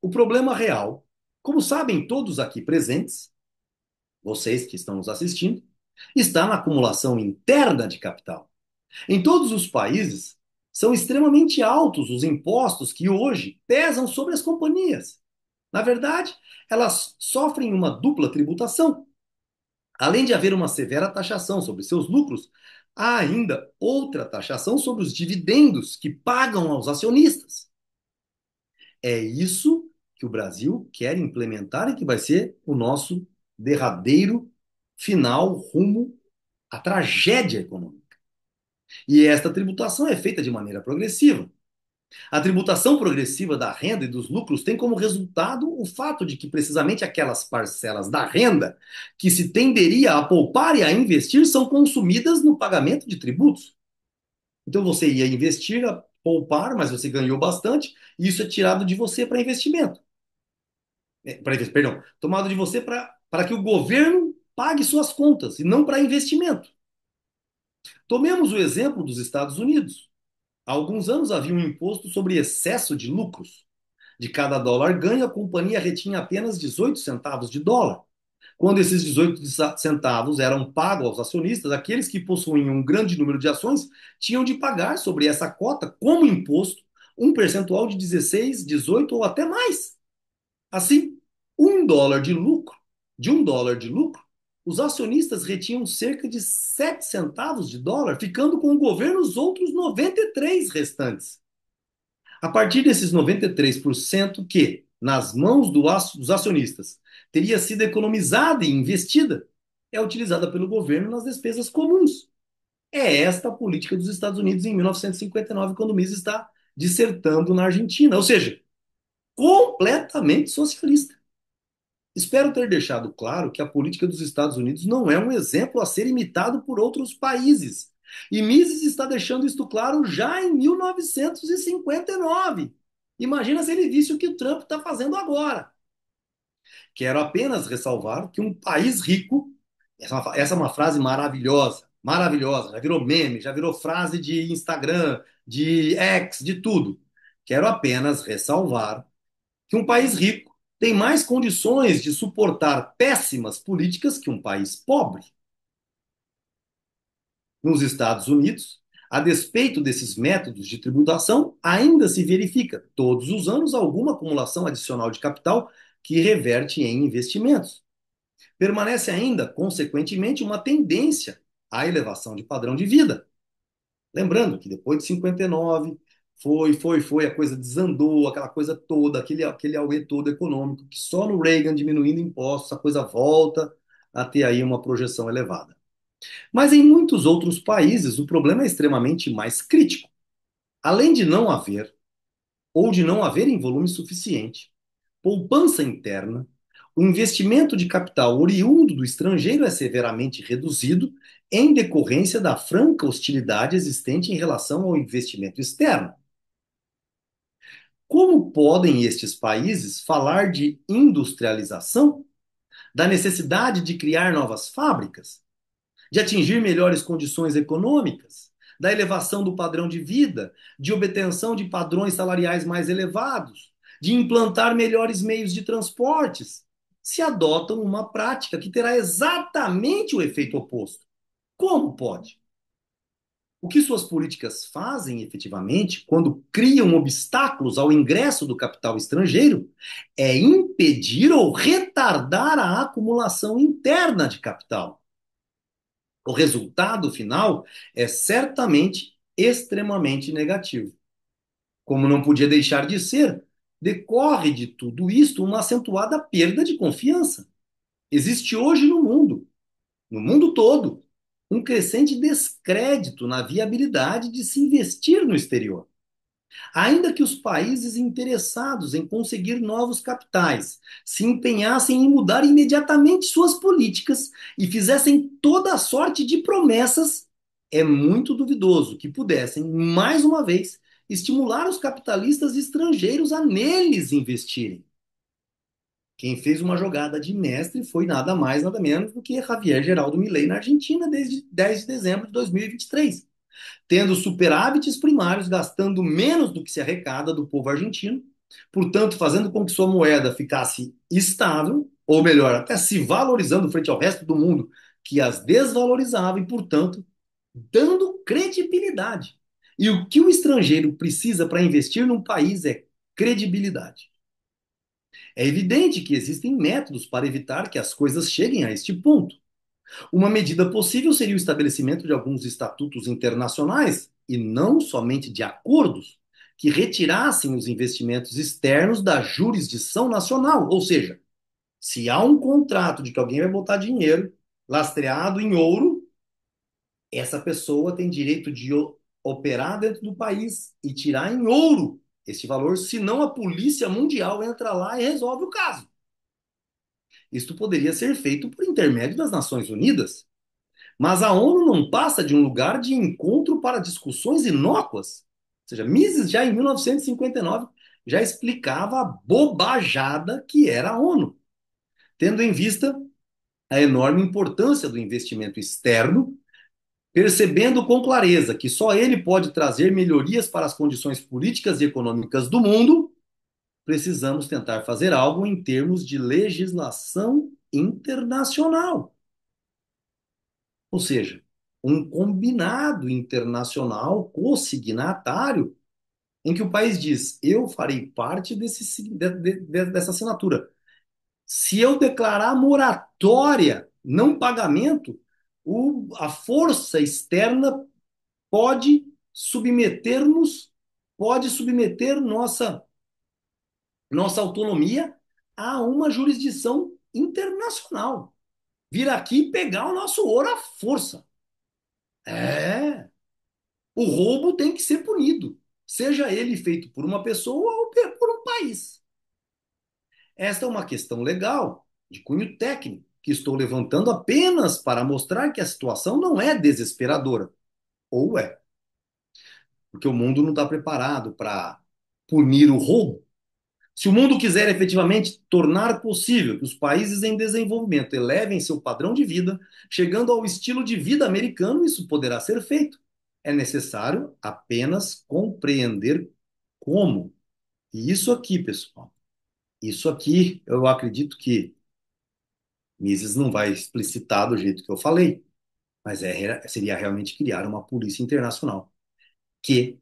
o problema real, como sabem todos aqui presentes, vocês que estão nos assistindo, está na acumulação interna de capital. Em todos os países, são extremamente altos os impostos que hoje pesam sobre as companhias. Na verdade, elas sofrem uma dupla tributação. Além de haver uma severa taxação sobre seus lucros, há ainda outra taxação sobre os dividendos que pagam aos acionistas. É isso que o Brasil quer implementar e que vai ser o nosso derradeiro final rumo à tragédia econômica. E esta tributação é feita de maneira progressiva. A tributação progressiva da renda e dos lucros tem como resultado o fato de que precisamente aquelas parcelas da renda que se tenderia a poupar e a investir são consumidas no pagamento de tributos. Então você ia investir, a poupar, mas você ganhou bastante, e isso é tirado de você para investimento. Perdão, tomado de você para que o governo pague suas contas e não para investimento. Tomemos o exemplo dos Estados Unidos. Há alguns anos havia um imposto sobre excesso de lucros. De cada dólar ganho, a companhia retinha apenas 18 centavos de dólar. Quando esses 18 centavos eram pagos aos acionistas, aqueles que possuíam um grande número de ações tinham de pagar sobre essa cota, como imposto, um percentual de 16, 18 ou até mais. Assim, de um dólar de lucro, os acionistas retinham cerca de 7 centavos de dólar, ficando com o governo os outros 93 restantes. A partir desses 93% que, nas mãos dos acionistas, teria sido economizada e investida, é utilizada pelo governo nas despesas comuns. É esta a política dos Estados Unidos em 1959, quando o Mises está dissertando na Argentina. Ou seja, completamente socialista. Espero ter deixado claro que a política dos Estados Unidos não é um exemplo a ser imitado por outros países. E Mises está deixando isto claro já em 1959. Imagina se ele visse o que o Trump está fazendo agora. Quero apenas ressalvar que um país rico, essa é uma frase maravilhosa, maravilhosa, já virou meme, já virou frase de Instagram, de X, de tudo. Quero apenas ressalvar que um país rico tem mais condições de suportar péssimas políticas que um país pobre. Nos Estados Unidos, a despeito desses métodos de tributação, ainda se verifica todos os anos alguma acumulação adicional de capital que reverte em investimentos. Permanece ainda, consequentemente, uma tendência à elevação de padrão de vida. Lembrando que depois de 59, a coisa desandou, aquela coisa toda, aquele auê todo econômico, que só no Reagan diminuindo impostos a coisa volta a ter aí uma projeção elevada. Mas em muitos outros países, o problema é extremamente mais crítico. Além de não haver, ou de não haver em volume suficiente, poupança interna, o investimento de capital oriundo do estrangeiro é severamente reduzido em decorrência da franca hostilidade existente em relação ao investimento externo. Como podem estes países falar de industrialização, da necessidade de criar novas fábricas, de atingir melhores condições econômicas, da elevação do padrão de vida, de obtenção de padrões salariais mais elevados, de implantar melhores meios de transportes, se adotam uma prática que terá exatamente o efeito oposto? Como pode? O que suas políticas fazem efetivamente, quando criam obstáculos ao ingresso do capital estrangeiro, é impedir ou retardar a acumulação interna de capital. O resultado final é certamente extremamente negativo. Como não podia deixar de ser, decorre de tudo isto uma acentuada perda de confiança. Existe hoje no mundo todo, um crescente descrédito na viabilidade de se investir no exterior. Ainda que os países interessados em conseguir novos capitais se empenhassem em mudar imediatamente suas políticas e fizessem toda a sorte de promessas, é muito duvidoso que pudessem, mais uma vez, estimular os capitalistas estrangeiros a neles investirem. Quem fez uma jogada de mestre foi nada mais, nada menos do que Javier Geraldo Milei na Argentina desde 10 de dezembro de 2023, tendo superávites primários, gastando menos do que se arrecada do povo argentino, portanto, fazendo com que sua moeda ficasse estável, ou melhor, até se valorizando frente ao resto do mundo, que as desvalorizava, e, portanto, dando credibilidade. E o que o estrangeiro precisa para investir num país é credibilidade. É evidente que existem métodos para evitar que as coisas cheguem a este ponto. Uma medida possível seria o estabelecimento de alguns estatutos internacionais, e não somente de acordos, que retirassem os investimentos externos da jurisdição nacional. Ou seja, se há um contrato de que alguém vai botar dinheiro lastreado em ouro, essa pessoa tem direito de operar dentro do país e tirar em ouro esse valor, senão a Polícia Mundial entra lá e resolve o caso. Isto poderia ser feito por intermédio das Nações Unidas. Mas a ONU não passa de um lugar de encontro para discussões inócuas. Ou seja, Mises já em 1959 já explicava a bobajada que era a ONU, tendo em vista a enorme importância do investimento externo, percebendo com clareza que só ele pode trazer melhorias para as condições políticas e econômicas do mundo, precisamos tentar fazer algo em termos de legislação internacional. Ou seja, um combinado internacional consignatário em que o país diz: eu farei parte dessa assinatura. Se eu declarar moratória, não pagamento, a força externa pode submeter-nos, pode submeter nossa autonomia a uma jurisdição internacional. Vir aqui e pegar o nosso ouro à força. É. O roubo tem que ser punido, seja ele feito por uma pessoa ou por um país. Esta é uma questão legal, de cunho técnico, que estou levantando apenas para mostrar que a situação não é desesperadora. Ou é, porque o mundo não está preparado para punir o roubo. Se o mundo quiser efetivamente tornar possível que os países em desenvolvimento elevem seu padrão de vida, chegando ao estilo de vida americano, isso poderá ser feito. É necessário apenas compreender como. E isso aqui, pessoal, isso aqui eu acredito que Mises não vai explicitar do jeito que eu falei, mas seria realmente criar uma polícia internacional que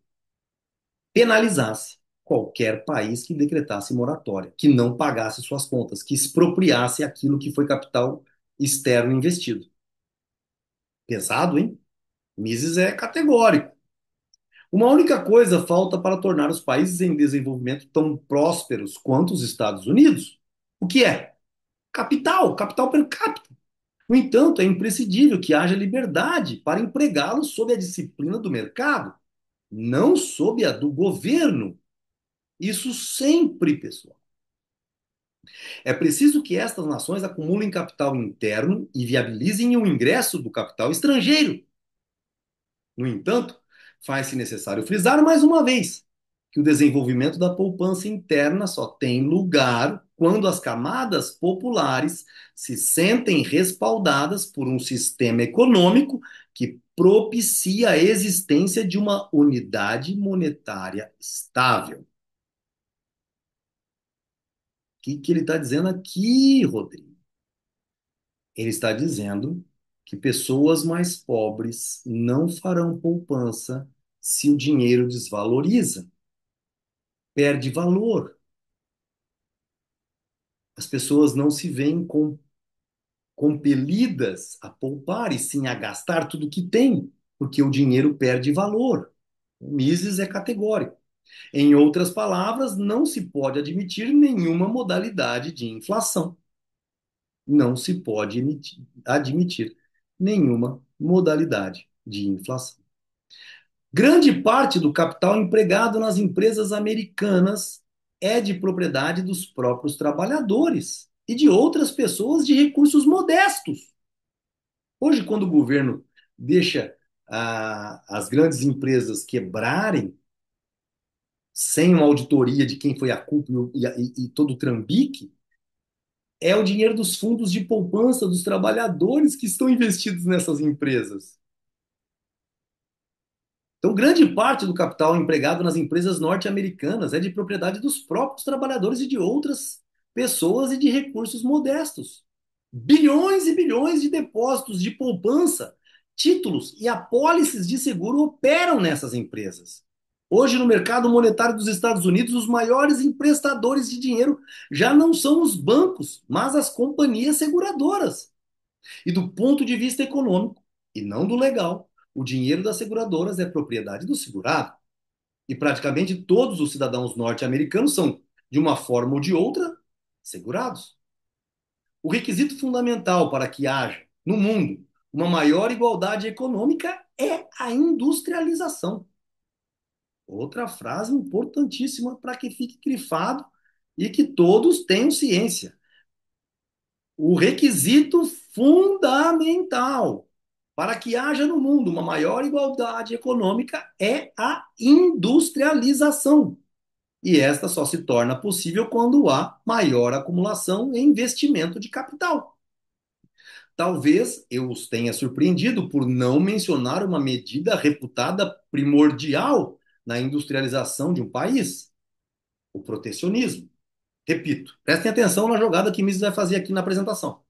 penalizasse qualquer país que decretasse moratória, que não pagasse suas contas, que expropriasse aquilo que foi capital externo investido. Pesado, hein? Mises é categórico. Uma única coisa falta para tornar os países em desenvolvimento tão prósperos quanto os Estados Unidos. O que é? Capital, capital per capita. No entanto, é imprescindível que haja liberdade para empregá-los sob a disciplina do mercado, não sob a do governo. Isso sempre, pessoal. É preciso que estas nações acumulem capital interno e viabilizem o ingresso do capital estrangeiro. No entanto, faz-se necessário frisar mais uma vez que o desenvolvimento da poupança interna só tem lugar quando as camadas populares se sentem respaldadas por um sistema econômico que propicia a existência de uma unidade monetária estável. O que ele está dizendo aqui, Rodrigo? Ele está dizendo que pessoas mais pobres não farão poupança se o dinheiro desvaloriza, perde valor. As pessoas não se veem compelidas a poupar e sim a gastar tudo que tem, porque o dinheiro perde valor. O Mises é categórico. Em outras palavras, não se pode admitir nenhuma modalidade de inflação. Não se pode admitir nenhuma modalidade de inflação. Grande parte do capital empregado nas empresas americanas é de propriedade dos próprios trabalhadores e de outras pessoas de recursos modestos. Hoje, quando o governo deixa as grandes empresas quebrarem sem uma auditoria de quem foi a culpa e todo o trambique, é o dinheiro dos fundos de poupança dos trabalhadores que estão investidos nessas empresas. Então, grande parte do capital empregado nas empresas norte-americanas é de propriedade dos próprios trabalhadores e de outras pessoas e de recursos modestos. Bilhões e bilhões de depósitos de poupança, títulos e apólices de seguro operam nessas empresas. Hoje, no mercado monetário dos Estados Unidos, os maiores emprestadores de dinheiro já não são os bancos, mas as companhias seguradoras. E do ponto de vista econômico, e não do legal, o dinheiro das seguradoras é propriedade do segurado. E praticamente todos os cidadãos norte-americanos são, de uma forma ou de outra, segurados. O requisito fundamental para que haja, no mundo, uma maior igualdade econômica é a industrialização. Outra frase importantíssima para que fique grifado e que todos tenham ciência. O requisito fundamental para que haja no mundo uma maior igualdade econômica é a industrialização. E esta só se torna possível quando há maior acumulação e investimento de capital. Talvez eu os tenha surpreendido por não mencionar uma medida reputada primordial na industrialização de um país: o protecionismo. Repito, prestem atenção na jogada que Mises vai fazer aqui na apresentação.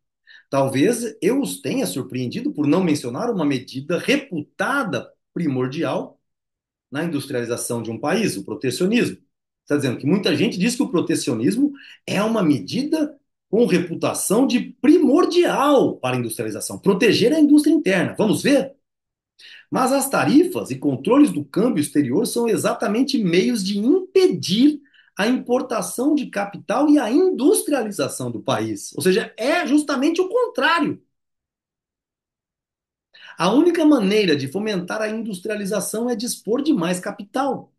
Talvez eu os tenha surpreendido por não mencionar uma medida reputada primordial na industrialização de um país, o protecionismo. Está dizendo que muita gente diz que o protecionismo é uma medida com reputação de primordial para a industrialização, proteger a indústria interna. Vamos ver? Mas as tarifas e controles do câmbio exterior são exatamente meios de impedir a importação de capital e a industrialização do país. Ou seja, é justamente o contrário. A única maneira de fomentar a industrialização é dispor de mais capital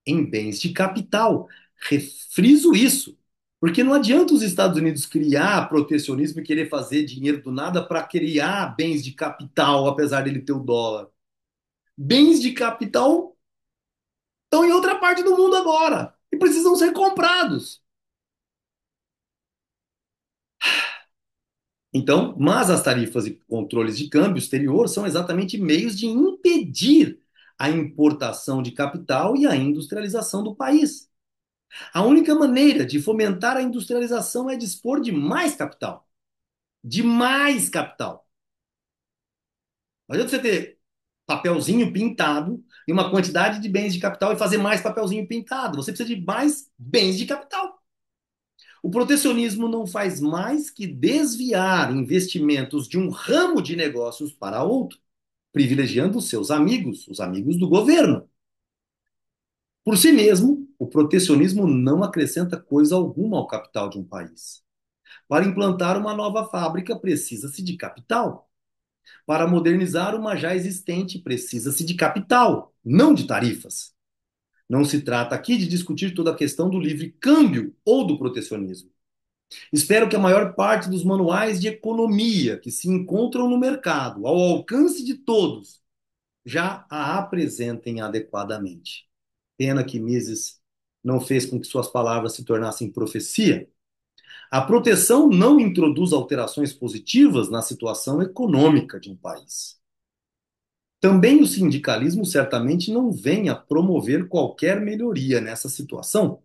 em bens de capital. Refriso isso. Porque não adianta os Estados Unidos criar protecionismo e querer fazer dinheiro do nada para criar bens de capital, apesar dele ter o dólar. Bens de capital estão em outra parte do mundo agora e precisam ser comprados. Então, mas as tarifas e controles de câmbio exterior são exatamente meios de impedir a importação de capital e a industrialização do país. A única maneira de fomentar a industrialização é dispor de mais capital. De mais capital. Não adianta você ter papelzinho pintado e uma quantidade de bens de capital e fazer mais papelzinho pintado. Você precisa de mais bens de capital. O protecionismo não faz mais que desviar investimentos de um ramo de negócios para outro, privilegiando os seus amigos, os amigos do governo. Por si mesmo, o protecionismo não acrescenta coisa alguma ao capital de um país. Para implantar uma nova fábrica, precisa-se de capital. Para modernizar uma já existente, precisa-se de capital, não de tarifas. Não se trata aqui de discutir toda a questão do livre câmbio ou do protecionismo. Espero que a maior parte dos manuais de economia que se encontram no mercado, ao alcance de todos, já a apresentem adequadamente. Pena que Mises não fez com que suas palavras se tornassem profecia. A proteção não introduz alterações positivas na situação econômica de um país. Também o sindicalismo certamente não vem a promover qualquer melhoria nessa situação.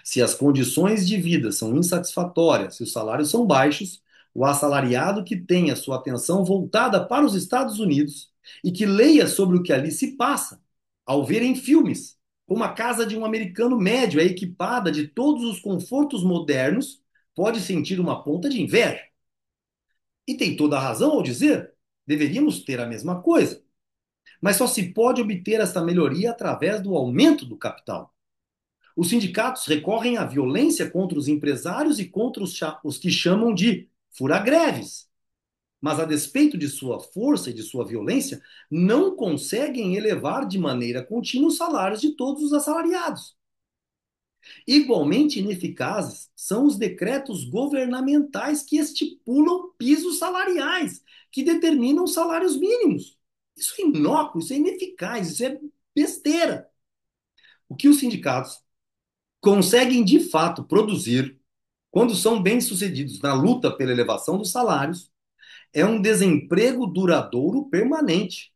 Se as condições de vida são insatisfatórias, se os salários são baixos, o assalariado que tenha sua atenção voltada para os Estados Unidos e que leia sobre o que ali se passa, ao ver em filmes como a casa de um americano médio é equipada de todos os confortos modernos, pode sentir uma ponta de inveja. E tem toda a razão ao dizer, deveríamos ter a mesma coisa. Mas só se pode obter essa melhoria através do aumento do capital. Os sindicatos recorrem à violência contra os empresários e contra os que chamam de fura-greves. Mas, a despeito de sua força e de sua violência, não conseguem elevar de maneira contínua os salários de todos os assalariados. Igualmente ineficazes são os decretos governamentais que estipulam pisos salariais, que determinam salários mínimos. Isso é inócuo, isso é ineficaz, isso é besteira. O que os sindicatos conseguem de fato produzir, quando são bem-sucedidos na luta pela elevação dos salários, é um desemprego duradouro permanente.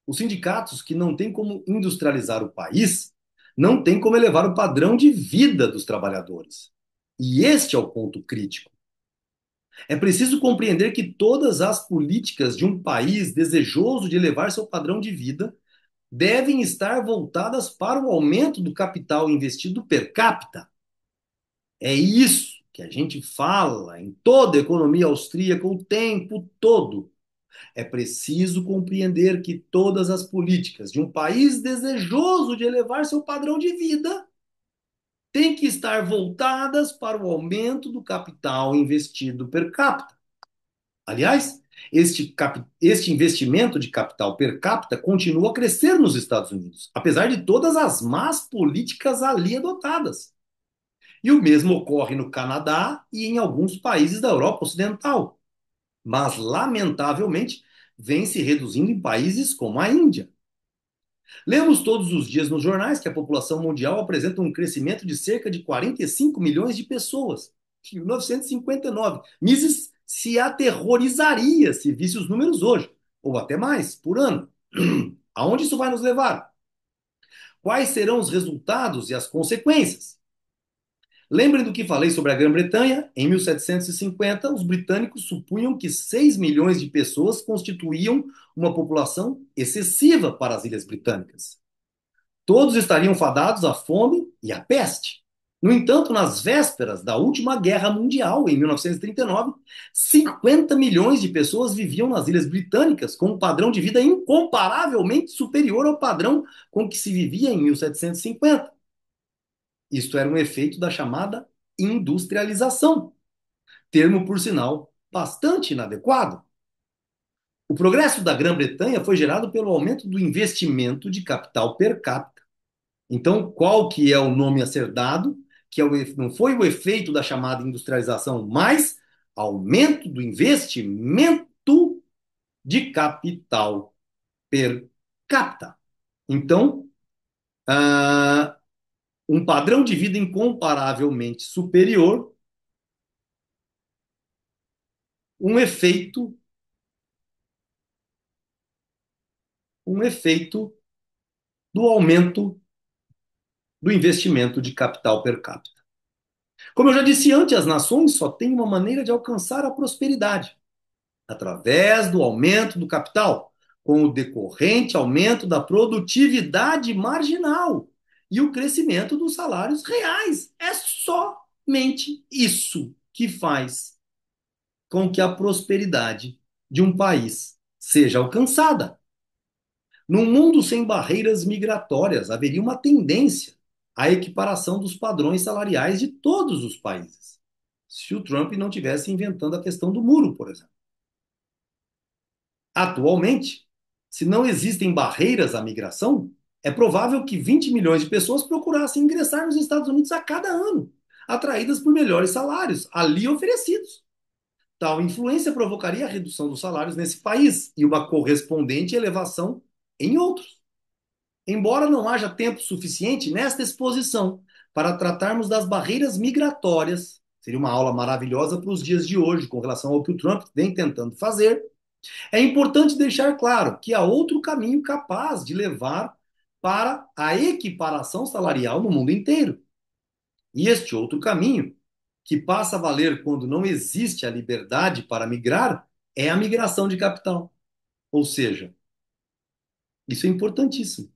Os sindicatos que não têm como industrializar o país, não têm como elevar o padrão de vida dos trabalhadores. E este é o ponto crítico. É preciso compreender que todas as políticas de um país desejoso de elevar seu padrão de vida devem estar voltadas para o aumento do capital investido per capita. É isso que a gente fala em toda a economia austríaca o tempo todo. É preciso compreender que todas as políticas de um país desejoso de elevar seu padrão de vida têm que estar voltadas para o aumento do capital investido per capita. Aliás, este investimento de capital per capita continua a crescer nos Estados Unidos, apesar de todas as más políticas ali adotadas. E o mesmo ocorre no Canadá e em alguns países da Europa Ocidental. Mas, lamentavelmente, vem se reduzindo em países como a Índia. Lemos todos os dias nos jornais que a população mundial apresenta um crescimento de cerca de 45 milhões de pessoas. Em 1959, Mises se aterrorizaria se visse os números hoje, ou até mais, por ano. Aonde isso vai nos levar? Quais serão os resultados e as consequências? Lembrem do que falei sobre a Grã-Bretanha. Em 1750, os britânicos supunham que 6 milhões de pessoas constituíam uma população excessiva para as Ilhas Britânicas. Todos estariam fadados à fome e à peste. No entanto, nas vésperas da última guerra mundial, em 1939, 50 milhões de pessoas viviam nas Ilhas Britânicas com um padrão de vida incomparavelmente superior ao padrão com que se vivia em 1750. Isto era um efeito da chamada industrialização, termo, por sinal, bastante inadequado. O progresso da Grã-Bretanha foi gerado pelo aumento do investimento de capital per capita. Então, qual que é o nome a ser dado? Que é não foi o efeito da chamada industrialização, mas aumento do investimento de capital per capita. Então, uh, um padrão de vida incomparavelmente superior, um efeito, um efeito do aumento do investimento de capital per capita. Como eu já disse antes, as nações só têm uma maneira de alcançar a prosperidade, através do aumento do capital, com o decorrente aumento da produtividade marginal e o crescimento dos salários reais. É somente isso que faz com que a prosperidade de um país seja alcançada. Num mundo sem barreiras migratórias, haveria uma tendência à equiparação dos padrões salariais de todos os países. Se o Trump não tivesse inventando a questão do muro, por exemplo. Atualmente, se não existem barreiras à migração, é provável que 20 milhões de pessoas procurassem ingressar nos Estados Unidos a cada ano, atraídas por melhores salários ali oferecidos. Tal influência provocaria a redução dos salários nesse país e uma correspondente elevação em outros. Embora não haja tempo suficiente nesta exposição para tratarmos das barreiras migratórias, seria uma aula maravilhosa para os dias de hoje com relação ao que o Trump vem tentando fazer. É importante deixar claro que há outro caminho capaz de levar para a equiparação salarial no mundo inteiro. E este outro caminho, que passa a valer quando não existe a liberdade para migrar, é a migração de capital. Ou seja, isso é importantíssimo.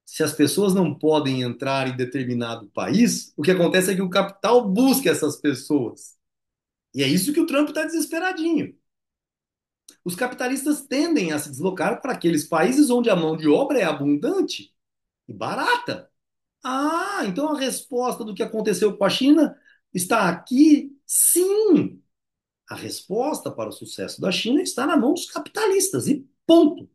Se as pessoas não podem entrar em determinado país, o que acontece é que o capital busca essas pessoas. E é isso que o Trump está desesperadinho. Os capitalistas tendem a se deslocar para aqueles países onde a mão de obra é abundante e barata. Ah, então a resposta do que aconteceu com a China está aqui? Sim. A resposta para o sucesso da China está na mão dos capitalistas e ponto.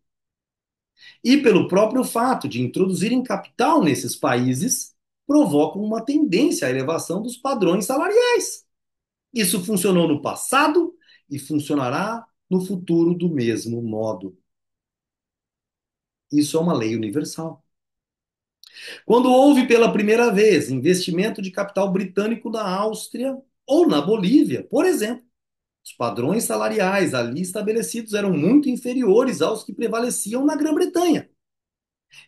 E pelo próprio fato de introduzirem capital nesses países, provocam uma tendência à elevação dos padrões salariais. Isso funcionou no passado e funcionará no futuro do mesmo modo. Isso é uma lei universal. Quando houve pela primeira vez investimento de capital britânico na Áustria ou na Bolívia, por exemplo, os padrões salariais ali estabelecidos eram muito inferiores aos que prevaleciam na Grã-Bretanha.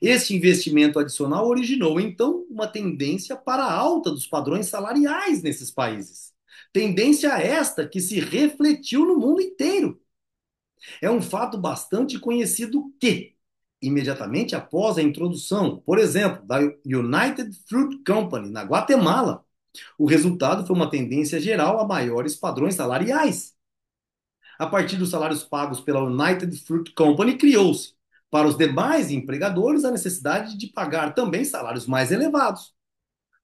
Este investimento adicional originou, então, uma tendência para a alta dos padrões salariais nesses países. Tendência esta que se refletiu no mundo inteiro. É um fato bastante conhecido que, imediatamente após a introdução, por exemplo, da United Fruit Company na Guatemala, o resultado foi uma tendência geral a maiores padrões salariais. A partir dos salários pagos pela United Fruit Company, criou-se, para os demais empregadores, a necessidade de pagar também salários mais elevados.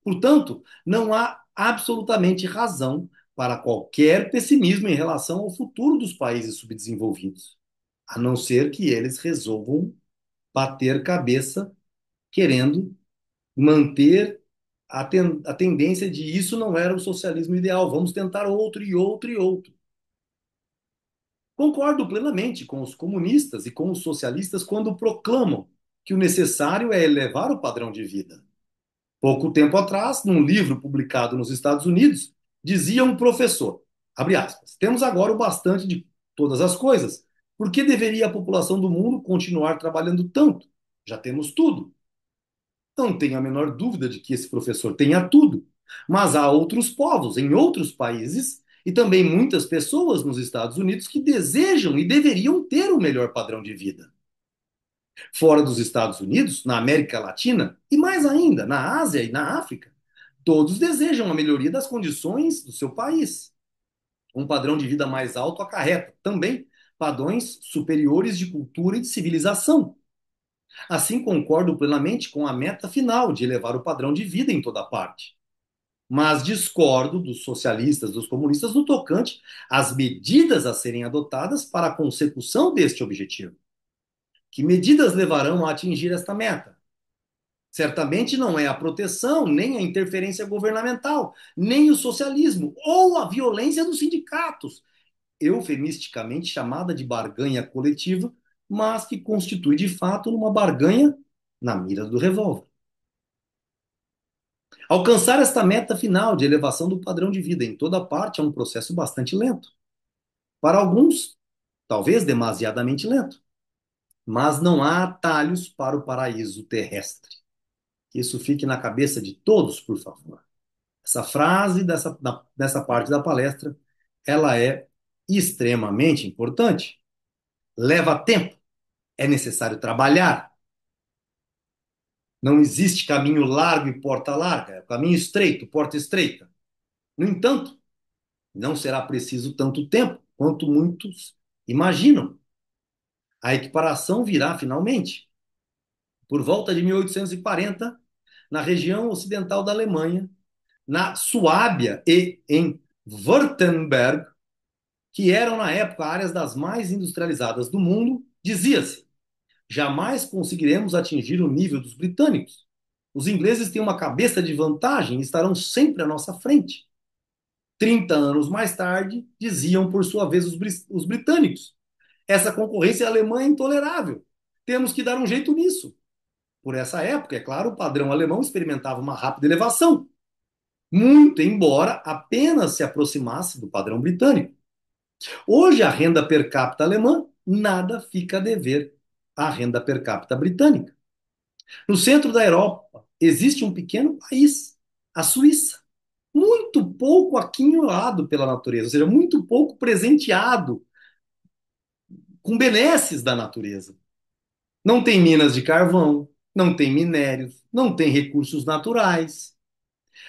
Portanto, não há absolutamente razão para qualquer pessimismo em relação ao futuro dos países subdesenvolvidos, a não ser que eles resolvam bater cabeça querendo manter a tendência de isso não era o socialismo ideal, vamos tentar outro e outro e outro. Concordo plenamente com os comunistas e com os socialistas quando proclamam que o necessário é elevar o padrão de vida. Pouco tempo atrás, num livro publicado nos Estados Unidos, dizia um professor, abre aspas, temos agora o bastante de todas as coisas. Por que deveria a população do mundo continuar trabalhando tanto? Já temos tudo. Não tenho a menor dúvida de que esse professor tenha tudo. Mas há outros povos em outros países e também muitas pessoas nos Estados Unidos que desejam e deveriam ter um melhor padrão de vida. Fora dos Estados Unidos, na América Latina e mais ainda na Ásia e na África, todos desejam a melhoria das condições do seu país. Um padrão de vida mais alto acarreta também padrões superiores de cultura e de civilização. Assim, concordo plenamente com a meta final de elevar o padrão de vida em toda parte. Mas discordo dos socialistas, dos comunistas, no tocante às medidas a serem adotadas para a consecução deste objetivo. Que medidas levarão a atingir esta meta? Certamente não é a proteção, nem a interferência governamental, nem o socialismo ou a violência dos sindicatos, eufemisticamente chamada de barganha coletiva, mas que constitui de fato uma barganha na mira do revólver. Alcançar esta meta final de elevação do padrão de vida em toda parte é um processo bastante lento. Para alguns, talvez demasiadamente lento. Mas não há atalhos para o paraíso terrestre. Que isso fique na cabeça de todos, por favor. Essa frase dessa parte da palestra, ela é extremamente importante. Leva tempo, É necessário trabalhar. Não existe caminho largo e porta larga, é caminho estreito, porta estreita. No entanto, não será preciso tanto tempo quanto muitos imaginam. A equiparação virá finalmente. Por volta de 1840, na região ocidental da Alemanha, na Suábia e em Württemberg, que eram na época áreas das mais industrializadas do mundo, dizia-se: jamais conseguiremos atingir o nível dos britânicos. Os ingleses têm uma cabeça de vantagem e estarão sempre à nossa frente. 30 anos mais tarde, diziam por sua vez os britânicos: essa concorrência alemã é intolerável. Temos que dar um jeito nisso. Por essa época, é claro, o padrão alemão experimentava uma rápida elevação, muito embora apenas se aproximasse do padrão britânico. Hoje, a renda per capita alemã nada fica a dever à renda per capita britânica. No centro da Europa existe um pequeno país, a Suíça, muito pouco aquinhoado pela natureza, ou seja, muito pouco presenteado com benesses da natureza. Não tem minas de carvão, não tem minérios, não tem recursos naturais.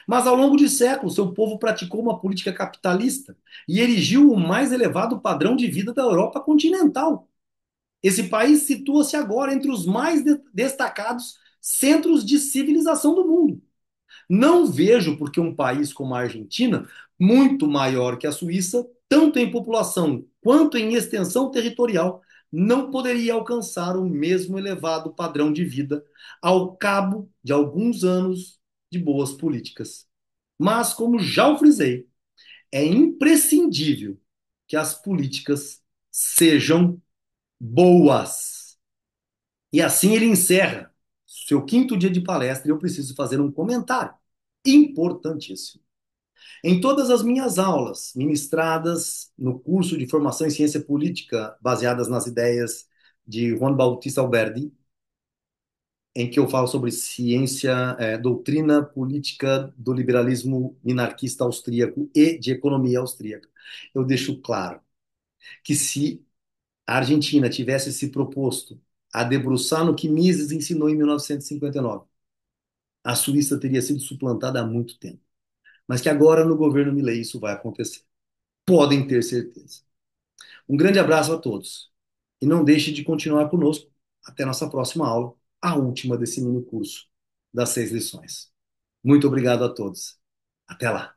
Mas ao longo de séculos, seu povo praticou uma política capitalista e erigiu o mais elevado padrão de vida da Europa continental. Esse país situa-se agora entre os mais destacados centros de civilização do mundo. Não vejo porque um país como a Argentina, muito maior que a Suíça, tanto em população quanto em extensão territorial, não poderia alcançar o mesmo elevado padrão de vida ao cabo de alguns anos de boas políticas. Mas, como já o frisei, é imprescindível que as políticas sejam boas. E assim ele encerra seu quinto dia de palestra e eu preciso fazer um comentário importantíssimo. Em todas as minhas aulas, ministradas no curso de formação em ciência política, baseadas nas ideias de Juan Bautista Alberdi, em que eu falo sobre ciência, doutrina política do liberalismo minarquista austríaco e de economia austríaca, eu deixo claro que se a Argentina tivesse se proposto a debruçar no que Mises ensinou em 1959, a Suíça teria sido suplantada há muito tempo. Mas que agora no governo Milei isso vai acontecer. Podem ter certeza. Um grande abraço a todos. E não deixe de continuar conosco até nossa próxima aula, a última desse mini curso das 6 lições. Muito obrigado a todos. Até lá.